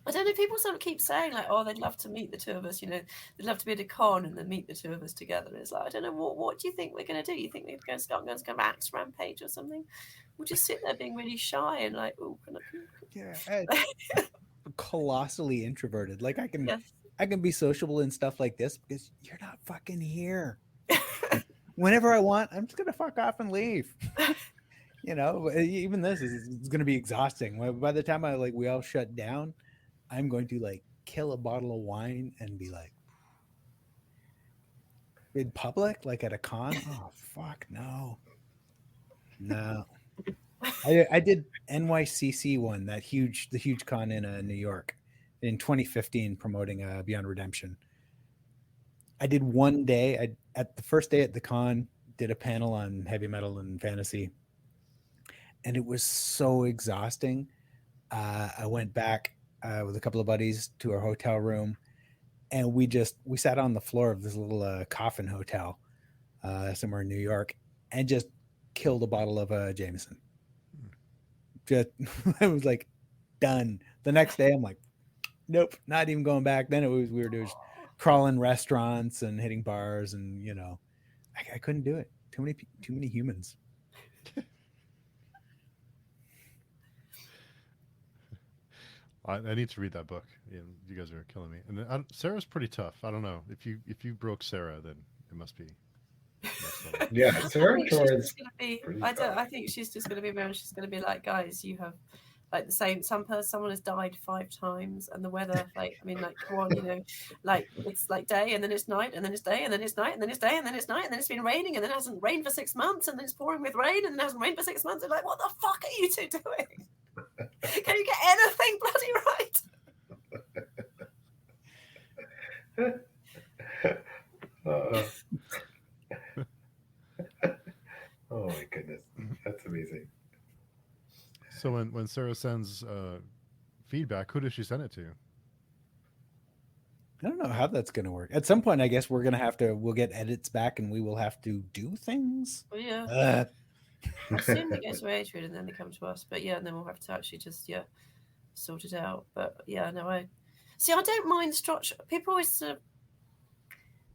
B: I don't know. People sort of keep saying like, "Oh, they'd love to meet the two of us." They'd love to be at a con and then meet the two of us together. It's like, I don't know. What do you think we're going to do? You think we're going to start going to axe rampage or something? We'll just sit there being really shy and like, oh,
C: yeah, colossally introverted. Like I can
B: yes.
C: I can be sociable and stuff like this because you're not fucking here. Whenever I want, I'm just gonna fuck off and leave. Even this is going to be exhausting. By the time we all shut down, I'm going to like kill a bottle of wine and be like in public, like at a con. Oh fuck no. I did NYCC one, the huge con in New York in 2015, promoting Beyond Redemption. I did one day. At the first day at the con, did a panel on heavy metal and fantasy, and it was so exhausting. I went back with a couple of buddies to our hotel room, and we sat on the floor of this little coffin hotel somewhere in New York, and just killed a bottle of Jameson. Just I was like done. The next day, I'm like, nope, not even going back. Then we were just crawling restaurants and hitting bars, and I couldn't do it. Too many humans.
A: I need to read that book. You guys are killing me. And then, Sarah's pretty tough. I don't know if you broke Sarah, then it must be.
D: Yeah, Sarah Torrance.
B: I think she's just going to be around. She's going to be like, guys, you have like the same. Someone has died 5 times, and the weather, like, I mean, like, come on, like it's like day, and then it's night, and then it's day, and then it's night, and then it's day, and then it's night, and then it's been raining, and then it hasn't rained for 6 months, and then it's pouring with rain, and then it hasn't rained for 6 months. And like, what the fuck are you two doing? Can you get anything bloody right?
D: Oh my goodness, that's amazing.
A: So when Sarah sends feedback, who does she send it to?
C: I don't know how that's going to work. At some point, I guess we'll get edits back, and we will have to do things.
B: Well, yeah. I assume they go to Adrian and then they come to us. But yeah, and then we'll have to actually just sort it out. But yeah, no, I don't mind structure. People always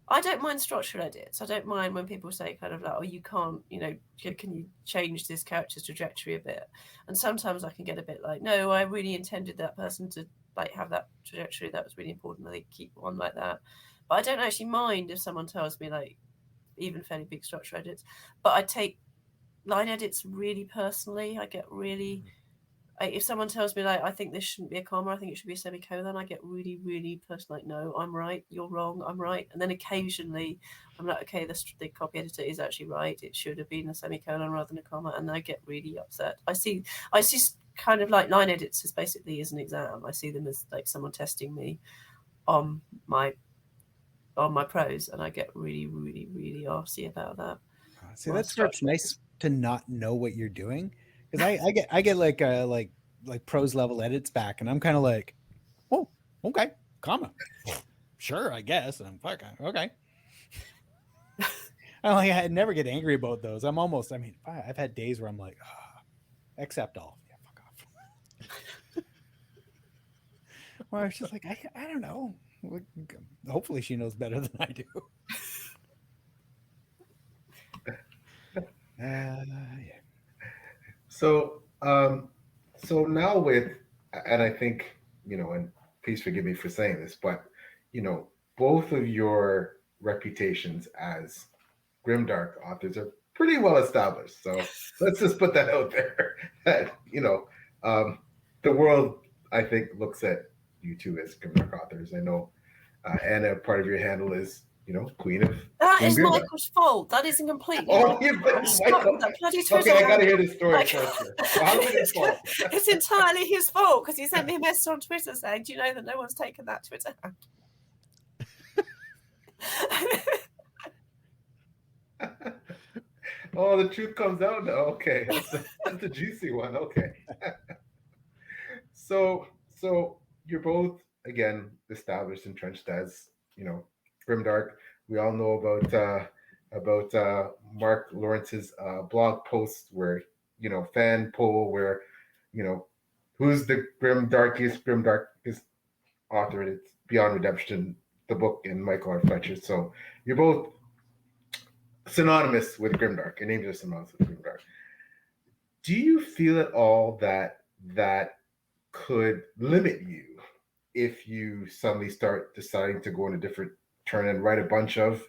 B: I don't mind structural edits. I don't mind when people say kind of like, oh, you can't, can you change this character's trajectory a bit? And sometimes I can get a bit like, no, I really intended that person to like have that trajectory. That was really important. They keep on like that. But I don't actually mind if someone tells me like even fairly big structural edits. But I take line edits really personally. I get really... if someone tells me like I think this shouldn't be a comma, I think it should be a semicolon, I get really, really personal. Like, no, I'm right, you're wrong, I'm right. And then occasionally I'm like, okay, the copy editor is actually right. It should have been a semicolon rather than a comma, and I get really upset. I see kind of like line edits as basically as an exam. I see them as like someone testing me on my prose, and I get really, really, really arsy about that.
C: See, that's where it's nice to not know what you're doing. Because I get like prose level edits back, and I'm kind of like, oh, okay, comma, sure, I guess. And I'm fucking okay. I never get angry about those. I've had days where I'm like, accept all. Yeah, fuck off. Or it's just like I don't know. Hopefully she knows better than I do. Yeah.
D: So now and I think, and please forgive me for saying this, but, both of your reputations as grimdark authors are pretty well established. So let's just put that out there. That the world, I think, looks at you two as grimdark authors. I know, Anna, part of your handle is Queen of.
B: That
D: Queen
B: is
D: Grimdark.
B: Michael's fault. That isn't completely.
D: Oh, you put Michael.
B: That bloody
D: Okay,
B: Twitter
D: I gotta
B: handle.
D: hear the story
B: Like-
D: first. Here. So how's it his fault?
B: It's entirely his fault because he sent me a message on Twitter saying, "Do you know that no one's taken that Twitter handle?"
D: Oh, the truth comes out now. Okay, that's a juicy one. Okay. So you're both again established, entrenched as grimdark. We all know about Mark Lawrence's blog post where fan poll where who's the grimdarkest author. And it's Beyond Redemption, the book, and Michael R. Fletcher. So you're both synonymous with grimdark. Your names are synonymous with grimdark. Do you feel at all that could limit you if you suddenly start deciding to go in a different turn and write a bunch of,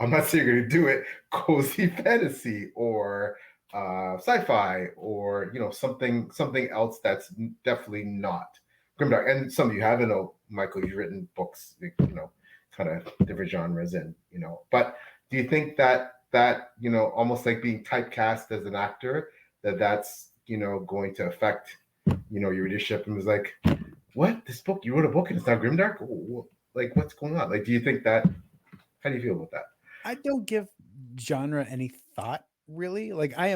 D: I'm not saying you're going to do it, cozy fantasy or sci-fi or something else that's definitely not grimdark? And some of you have, I know, Michael, you've written books, kind of different genres, and but do you think that almost like being typecast as an actor, that's going to affect your readership, and was like, what, this book, you wrote a book and it's not grimdark? Like, what's going on? Like, do you think that, how do you feel about that?
C: I don't give genre any thought, really. Like, I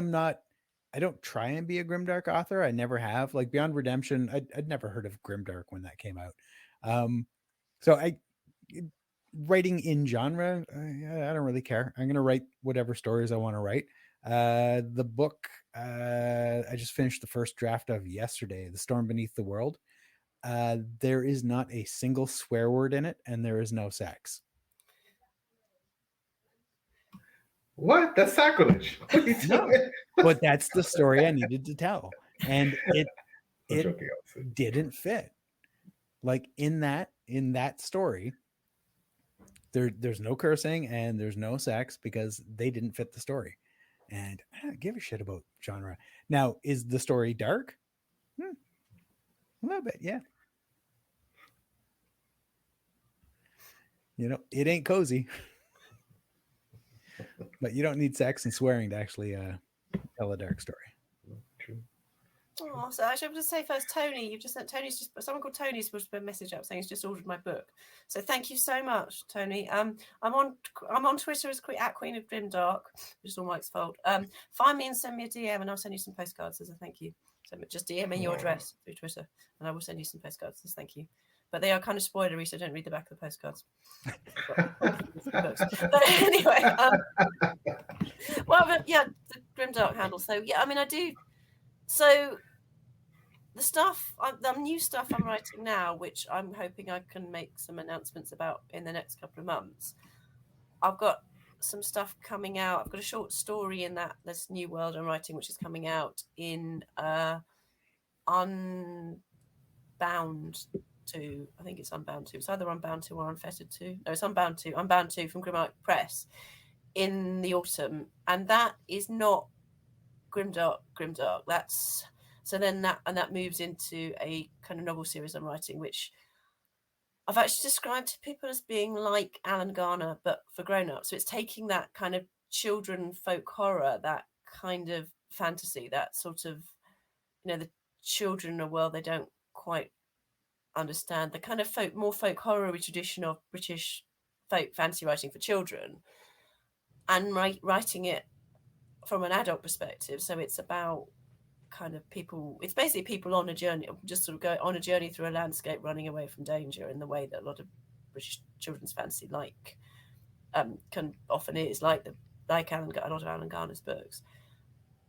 C: don't try and be a grimdark author. I never have. Like, Beyond Redemption, I'd never heard of grimdark when that came out. So writing in genre, I don't really care. I'm going to write whatever stories I want to write. The book I just finished the first draft of yesterday, The Storm Beneath the World. There is not a single swear word in it, and there is no sex.
D: What? That's sacrilege. What are you
C: No,
D: doing?
C: but that's the story I needed to tell, and
D: I'm
C: it
D: joking, obviously.
C: didn't fit. Like in that story, there's no cursing and there's no sex because they didn't fit the story. And I don't give a shit about genre. Now, is the story dark? A little bit, yeah. It ain't cozy. But you don't need sex and swearing to actually tell a dark story.
D: True.
B: Oh, so I should just say first, Tony. You've just sent someone called Tony's supposed to put a message up saying he's just ordered my book. So thank you so much, Tony. I'm on Twitter as at Queen of Grimdark, which is all Mike's fault. Find me and send me a DM, and I'll send you some postcards as a thank you. So just DM me your address through Twitter, and I will send you some postcards as thank you. But they are kind of spoilery, so don't read the back of the postcards. But anyway, the Grimdark handle. So yeah, I mean, I do. So the new stuff I'm writing now, which I'm hoping I can make some announcements about in the next couple of months. I've got some stuff coming out. I've got a short story in this new world I'm writing, which is coming out in Unbound 2. I think it's Unbound 2. It's either Unbound 2 or Unfettered 2. No, it's Unbound 2. Unbound 2 from Grimdark Press in the autumn. And that is not grimdark. That's so then that moves into a kind of novel series I'm writing, which I've actually described to people as being like Alan Garner, but for grown-ups. So it's taking that kind of children folk horror, that kind of fantasy, that sort of, the children in a world they don't quite understand, the kind of more folk horror tradition of British folk fantasy writing for children, and writing it from an adult perspective. So it's about kind of people, it's basically people on a journey, just sort of go on a journey through a landscape, running away from danger in the way that a lot of British children's fantasy can often is, like a lot of Alan Garner's books,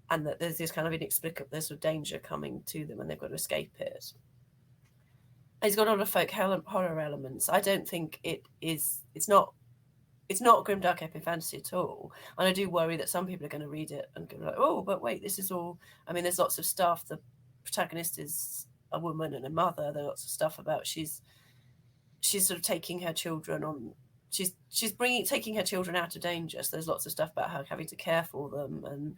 B: and that there's this kind of inexplicable, there's sort of danger coming to them and they've got to escape it. It's got a lot of folk horror elements. I don't think it's not grimdark epic fantasy at all. And I do worry that some people are going to read it and go like, oh, but wait, this is all, I mean, there's lots of stuff. The protagonist is a woman and a mother. There's lots of stuff about she's sort of taking her children on, she's taking her children out of danger. So there's lots of stuff about her having to care for them, and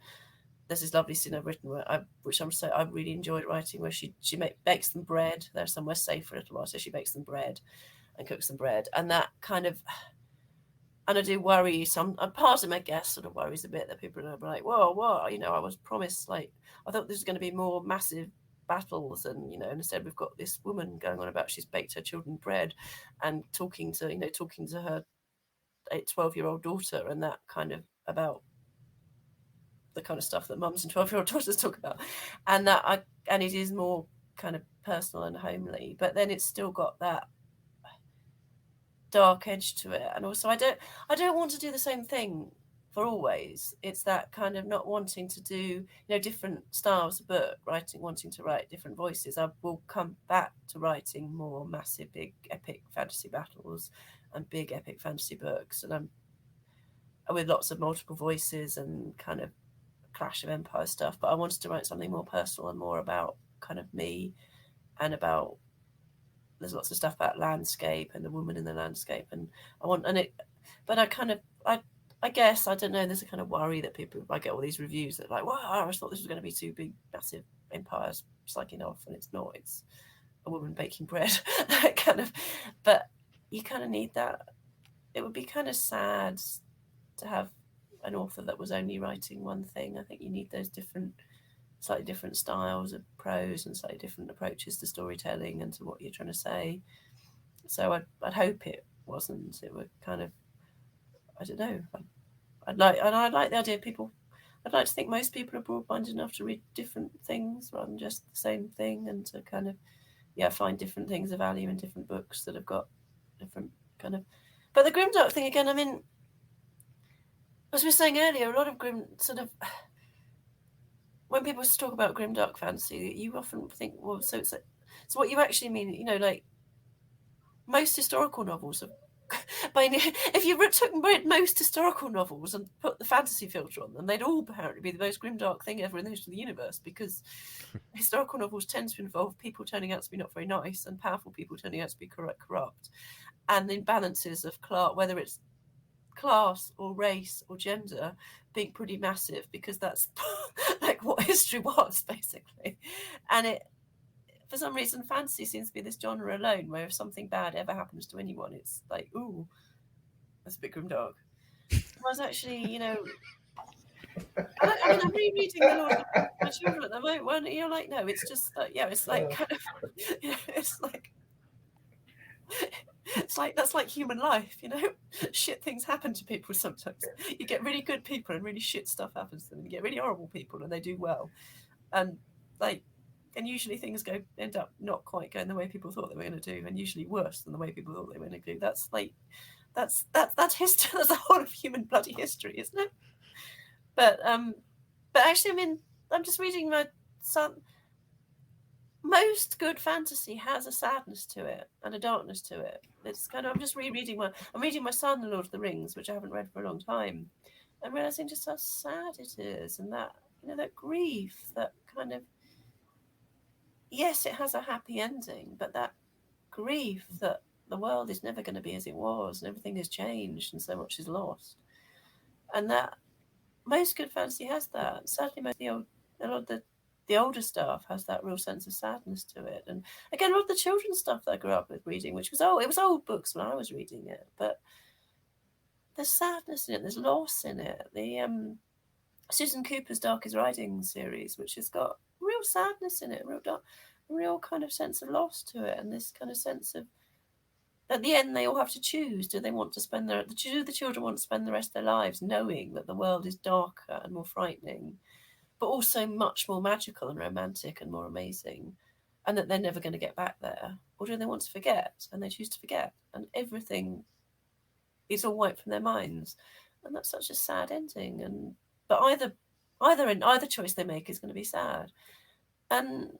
B: there's this lovely scene I've written which I really enjoyed writing, where she bakes them bread. They're somewhere safe for a little while, so she bakes them bread and cooks them bread, and that kind of. And I do worry part of me, I guess, sort of worries a bit that people are like, whoa, I was promised, like, I thought there was going to be more massive battles, and instead we've got this woman going on about she's baked her children bread and talking to her 12-year-old daughter, and that kind of about the kind of stuff that mums and 12-year-old daughters talk about, and it is more kind of personal and homely, but then it's still got that dark edge to it. And also I don't want to do the same thing for always. It's that kind of not wanting to do different styles of book, wanting to write different voices. I will come back to writing more massive, big, epic fantasy battles and big epic fantasy books, and I'm with lots of multiple voices and kind of Clash of Empire stuff. But I wanted to write something more personal and more about kind of me, and about there's lots of stuff about landscape and the woman in the landscape, and but I guess, I don't know, there's a kind of worry that I get all these reviews that like, wow, I always thought this was going to be two big massive empires slagging off, and it's not. It's a woman baking bread. But you kind of need that. It would be kind of sad to have an author that was only writing one thing. I think you need those slightly different styles of prose and slightly different approaches to storytelling and to what you're trying to say. So I'd hope it wasn't. It would kind of, I don't know. I'd like the idea of people. I'd like to think most people are broad-minded enough to read different things rather than just the same thing, and to kind of, find different things of value in different books that have got different kind of. But the grimdark thing again, I mean, as we were saying earlier, a lot of grim sort of. When people talk about grimdark fantasy, you often think, well, so what you actually mean, like most historical novels are. If you read most historical novels and put the fantasy filter on them, they'd all apparently be the most grimdark thing ever in the history of the universe, because historical novels tend to involve people turning out to be not very nice and powerful people turning out to be corrupt, and the imbalances of class, whether it's class or race or gender, being pretty massive, because that's like what history was basically. And it, for some reason, fantasy seems to be this genre alone where if something bad ever happens to anyone, it's like, ooh, that's a bit grimdark. Whereas actually, I'm rereading The Lord of My Children at the moment, when you're like, no, it's just like, it's like kind of, it's like that's like human life, shit things happen to people sometimes. You get really good people and really shit stuff happens to them. You get really horrible people and they do well, and usually things end up not quite going the way people thought they were going to do, and usually worse than the way people thought they were going to do. That's history. That's the whole of human bloody history, isn't it? But actually, I mean, I'm just reading my son. Most good fantasy has a sadness to it and a darkness to it. It's kind of, I'm reading my son, The Lord of the Rings, which I haven't read for a long time, and realizing just how sad it is, and that that grief, that kind of, yes, it has a happy ending, but that grief that the world is never going to be as it was, and everything has changed, and so much is lost, and that most good fantasy has that. Certainly, a lot of the older stuff has that real sense of sadness to it. And again, a lot of the children's stuff that I grew up with reading, which was it was old books when I was reading it, but there's sadness in it, there's loss in it. The Susan Cooper's Dark is Riding series, which has got real sadness in it, real kind of sense of loss to it, and this kind of sense of, at the end, they all have to choose. Do they want to do the children want to spend the rest of their lives knowing that the world is darker and more frightening, but also much more magical and romantic and more amazing, and that they're never going to get back there? Or do they want to forget, and they choose to forget, and everything is all wiped from their minds? And that's such a sad ending. But either choice they make is going to be sad. And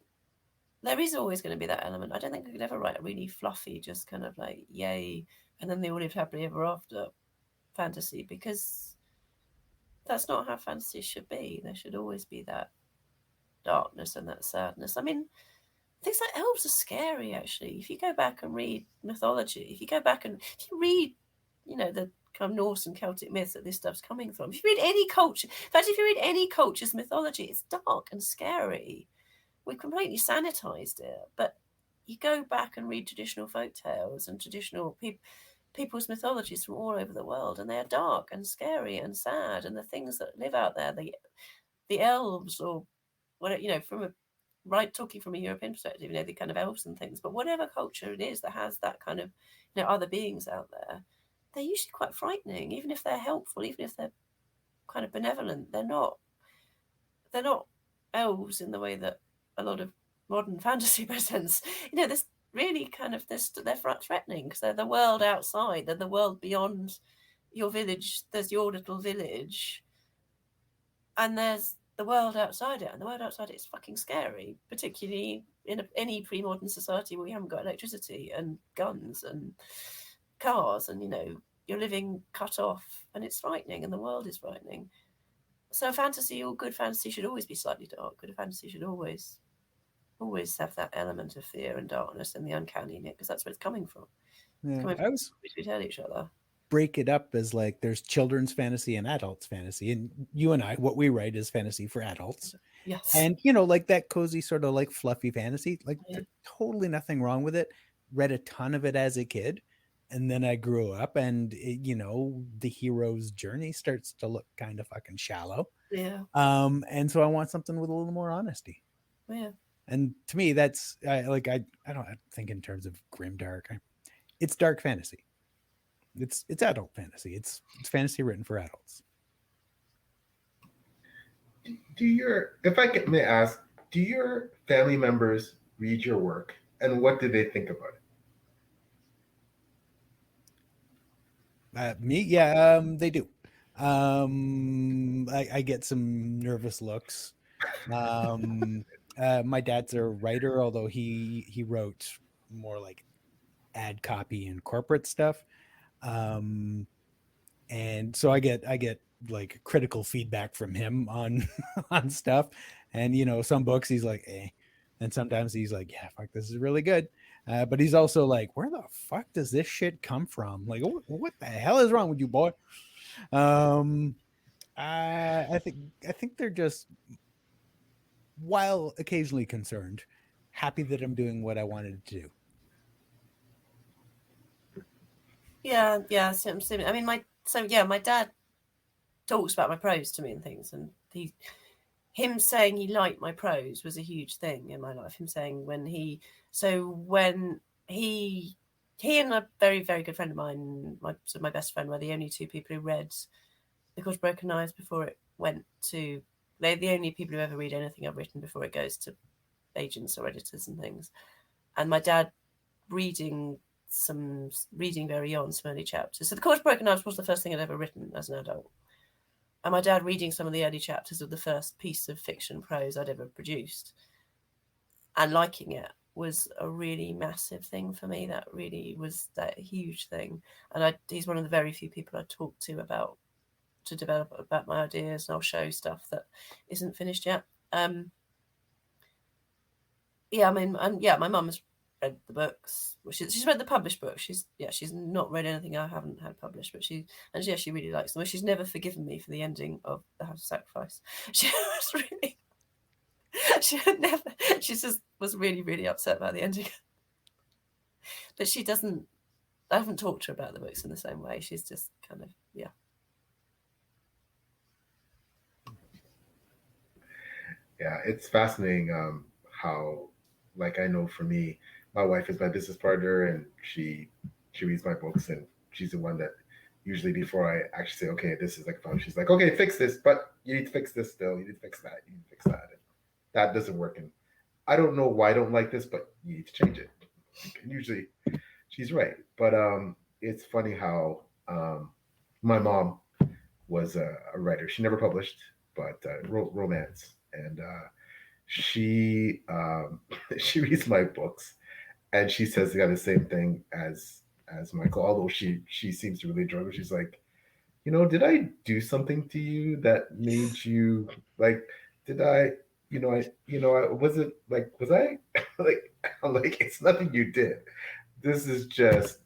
B: there is always going to be that element. I don't think I could ever write a really fluffy, just kind of like, yay, and then they all lived happily ever after fantasy, because that's not how fantasy should be. There should always be that darkness and that sadness. I mean, things like elves are scary, actually. If you go back and read mythology, if you read, the kind of Norse and Celtic myths that this stuff's coming from. If you read any culture, in fact, if you read any culture's mythology, it's dark and scary. We completely sanitized it, but you go back and read traditional folk tales and traditional people's mythologies from all over the world, and they're dark and scary and sad. And the things that live out there, the elves, or whatever, from talking from a European perspective, the kind of elves and things. But whatever culture it is that has that kind of, other beings out there, they're usually quite frightening. Even if they're helpful, even if they're kind of benevolent, they're not elves in the way that a lot of modern fantasy presents. This really kind of they're threatening because they're the world outside. They're the world beyond your village. There's your little village, and there's the world outside it, and the world outside it is fucking scary, particularly in any pre-modern society where we haven't got electricity and guns and cars, and you're living cut off, and it's frightening, and the world is frightening. So fantasy, or good fantasy, should always be slightly dark. Good fantasy should always have that element of fear and darkness and the uncanny in it, because that's where it's coming from.
C: Yeah,
B: Coming
C: I was
B: we tell each other.
C: break it up as like there's children's fantasy and adults fantasy, and you and I, what we write is fantasy for adults.
B: Yes.
C: And like that cozy sort of like fluffy fantasy, like there's totally nothing wrong with it. Read a ton of it as a kid, and then I grew up, and the hero's journey starts to look kind of fucking shallow.
B: Yeah.
C: And so I want something with a little more honesty.
B: Yeah.
C: And to me, that's I don't think in terms of grimdark. It's dark fantasy. It's adult fantasy. It's fantasy written for adults.
D: If I may ask, do your family members read your work, and what do they think about it?
C: Me, yeah, they do. I get some nervous looks. My dad's a writer, although he wrote more like ad copy and corporate stuff. And so I get like critical feedback from him on on stuff. And some books he's like, eh. And sometimes he's like, yeah, fuck, this is really good. But he's also like, where the fuck does this shit come from? Like, what the hell is wrong with you, boy? I think they're just, while occasionally concerned, happy that I'm doing what I wanted to do.
B: Yeah. Same. I mean, my dad talks about my prose to me and things, and him saying he liked my prose was a huge thing in my life. Him saying when he and a very, very good friend of mine, my best friend, were the only two people who read The Court of Broken Knives before it went to. They're the only people who ever read anything I've written before it goes to agents or editors and things. And my dad reading very on some early chapters. So The Court of Broken Knives was the first thing I'd ever written as an adult. And my dad reading some of the early chapters of the first piece of fiction prose I'd ever produced and liking it was a really massive thing for me. That really was that huge thing. And he's one of the very few people I talk to develop about my ideas, and I'll show stuff that isn't finished yet. My mum has read the books. Well, she's read the published books. She's not read anything I haven't had published, but she really likes them. She's never forgiven me for the ending of The House of Sacrifice. She was really, she just was really, really upset about the ending. But she doesn't. I haven't talked to her about the books in the same way. She's just kind of
D: Yeah, it's fascinating how, like, I know for me, my wife is my business partner, and she reads my books, and she's the one that usually before I actually say, okay, this is like fun, she's like, okay, fix this, but you need to fix this still, you need to fix that, you need to fix that. And that doesn't work. And I don't know why I don't like this, but you need to change it. And usually she's right. But it's funny how my mom was a writer. She never published, but wrote romance. And she she reads my books, and she says the same thing as Michael, although she seems to really enjoy it. She's like, did I do something to you that made you like? Did I? Was it like? Was I like? I'm like, it's nothing you did, this is just,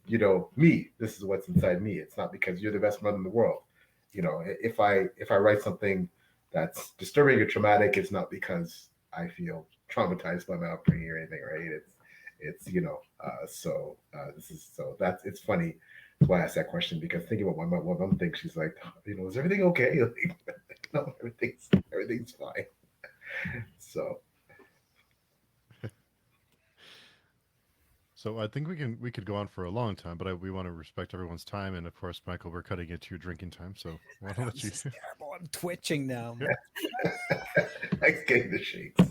D: me. This is what's inside me. It's not because you're the best mother in the world. If I write something that's disturbing or traumatic, it's not because I feel traumatized by my upbringing or anything, right? It's that's it's funny. That's why I asked that question, because thinking about what my mom thinks, she's like, is everything okay? Like, no, everything's fine. So
A: So I think we could go on for a long time, but we want to respect everyone's time, and of course, Michael, we're cutting into your drinking time, so why don't let
C: This
A: you?
C: is terrible. I'm twitching now.
D: I getting the shakes.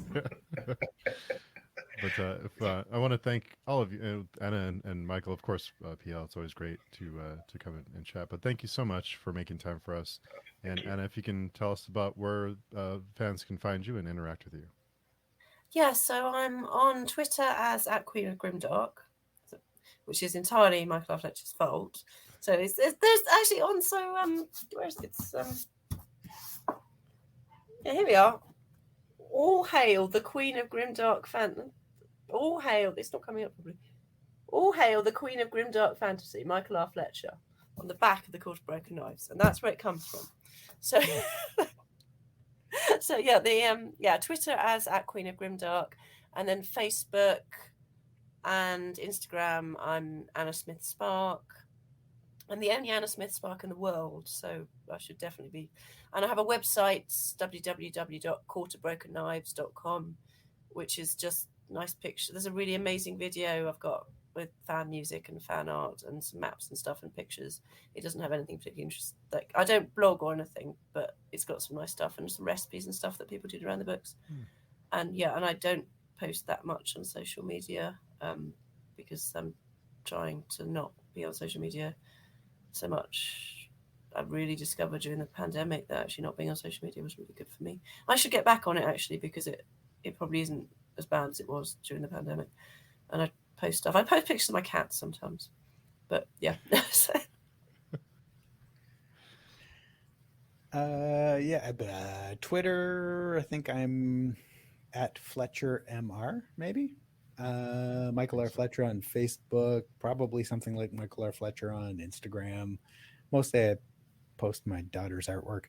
A: But if I want to thank all of you, Anna and Michael, of course, PL. It's always great to come in and chat. But thank you so much for making time for us. And Anna, if you can tell us about where fans can find you and interact with you.
B: Yeah, so I'm on Twitter as @QueenofGrimdark, which is entirely Michael R. Fletcher's fault. So there's actually on. So where is it? Yeah, here we are. All hail the Queen of Grimdark fan. All hail. It's not coming up properly. All hail the Queen of Grimdark Fantasy, Michael R. Fletcher, on the back of the Court of Broken Knives, and that's where it comes from. So, so yeah, Twitter as @Queen of Grimdark, and then Facebook and Instagram, I'm Anna Smith Spark. I'm the only Anna Smith Spark in the world, so I should definitely be. And I have a website, www.courtofbrokennKnives.com, which is just nice pictures. There's a really amazing video I've got with fan music and fan art and some maps and stuff and pictures. It doesn't have anything particularly interesting. Like, I don't blog or anything, but it's got some nice stuff and some recipes and stuff that people did around the books. And I don't post that much on social media because I'm trying to not be on social media so much. I really discovered during the pandemic that actually not being on social media was really good for me. I should get back on it, actually, because it probably isn't as bad as it was during the pandemic. And I post stuff. I post pictures of my cats sometimes. But yeah.
C: Twitter, I think I'm at Fletcher MR, maybe. Michael R. Fletcher on Facebook, probably something like Michael R. Fletcher on Instagram. Mostly I post my daughter's artwork.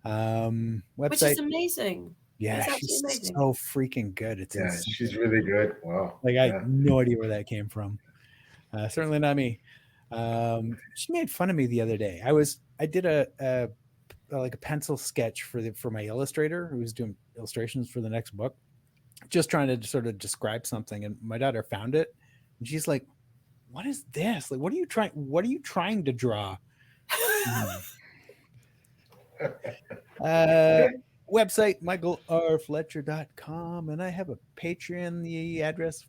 C: Website.
B: Which is amazing.
C: Yeah,
B: It's
C: she's
B: amazing.
C: so freaking good. It's insane.
D: She's really good. Wow.
C: Like, I had no idea where that came from. Certainly not me. She made fun of me the other day. I did a pencil sketch for my illustrator who was doing illustrations for the next book, just trying to sort of describe something, and my daughter found it and she's like, "What is this? Like, what are you trying to draw?" Website michaelrfletcher.com, and I have a Patreon. The address,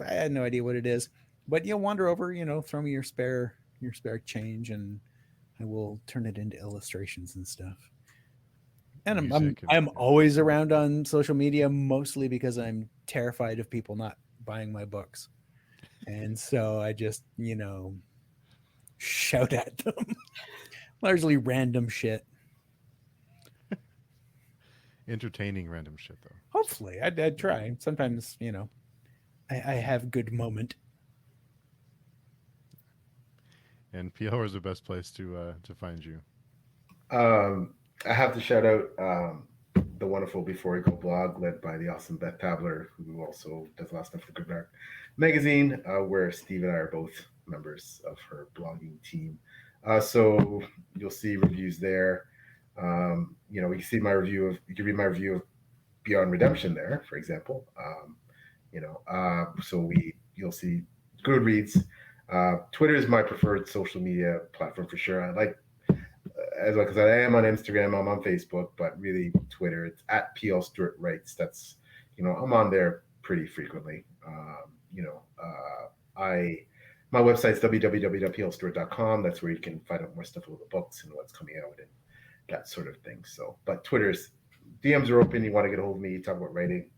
C: I had no idea what it is, but wander over, throw me your spare change, and I will turn it into illustrations and stuff. And I'm always around on social media, mostly because I'm terrified of people not buying my books, and so I just shout at them, largely random shit.
A: Entertaining random shit, though.
C: Hopefully, I'd try. Sometimes, I have good moment.
A: And PL is the best place to find you.
D: I have to shout out the wonderful Before We Go blog, led by the awesome Beth Pabler, who also does a lot of stuff for Good Dark Magazine, where Steve and I are both members of her blogging team. So you'll see reviews there. You can see my review of. You can read my review of Beyond Redemption there, for example. So you'll see Goodreads. Twitter is my preferred social media platform for sure. I like as well because I am on Instagram, I'm on Facebook, but really Twitter, it's at PL Stuart Writes. That's I'm on there pretty frequently. My website's www.plstuart.com. That's where you can find out more stuff about the books and what's coming out and that sort of thing. So, but Twitter's DMs are open. You want to get a hold of me, talk about writing.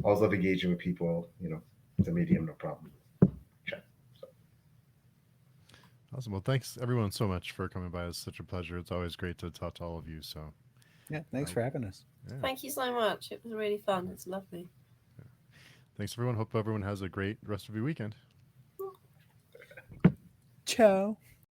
D: Always love engaging with people. It's a medium, no problem. Chat. So.
A: Awesome. Well, thanks everyone so much for coming by. It's such a pleasure. It's always great to talk to all of you. So,
C: yeah, thanks for having us.
A: Yeah.
B: Thank you so much. It was really fun. It's lovely.
A: Yeah. Thanks everyone. Hope everyone has a great rest of your weekend.
C: Ciao.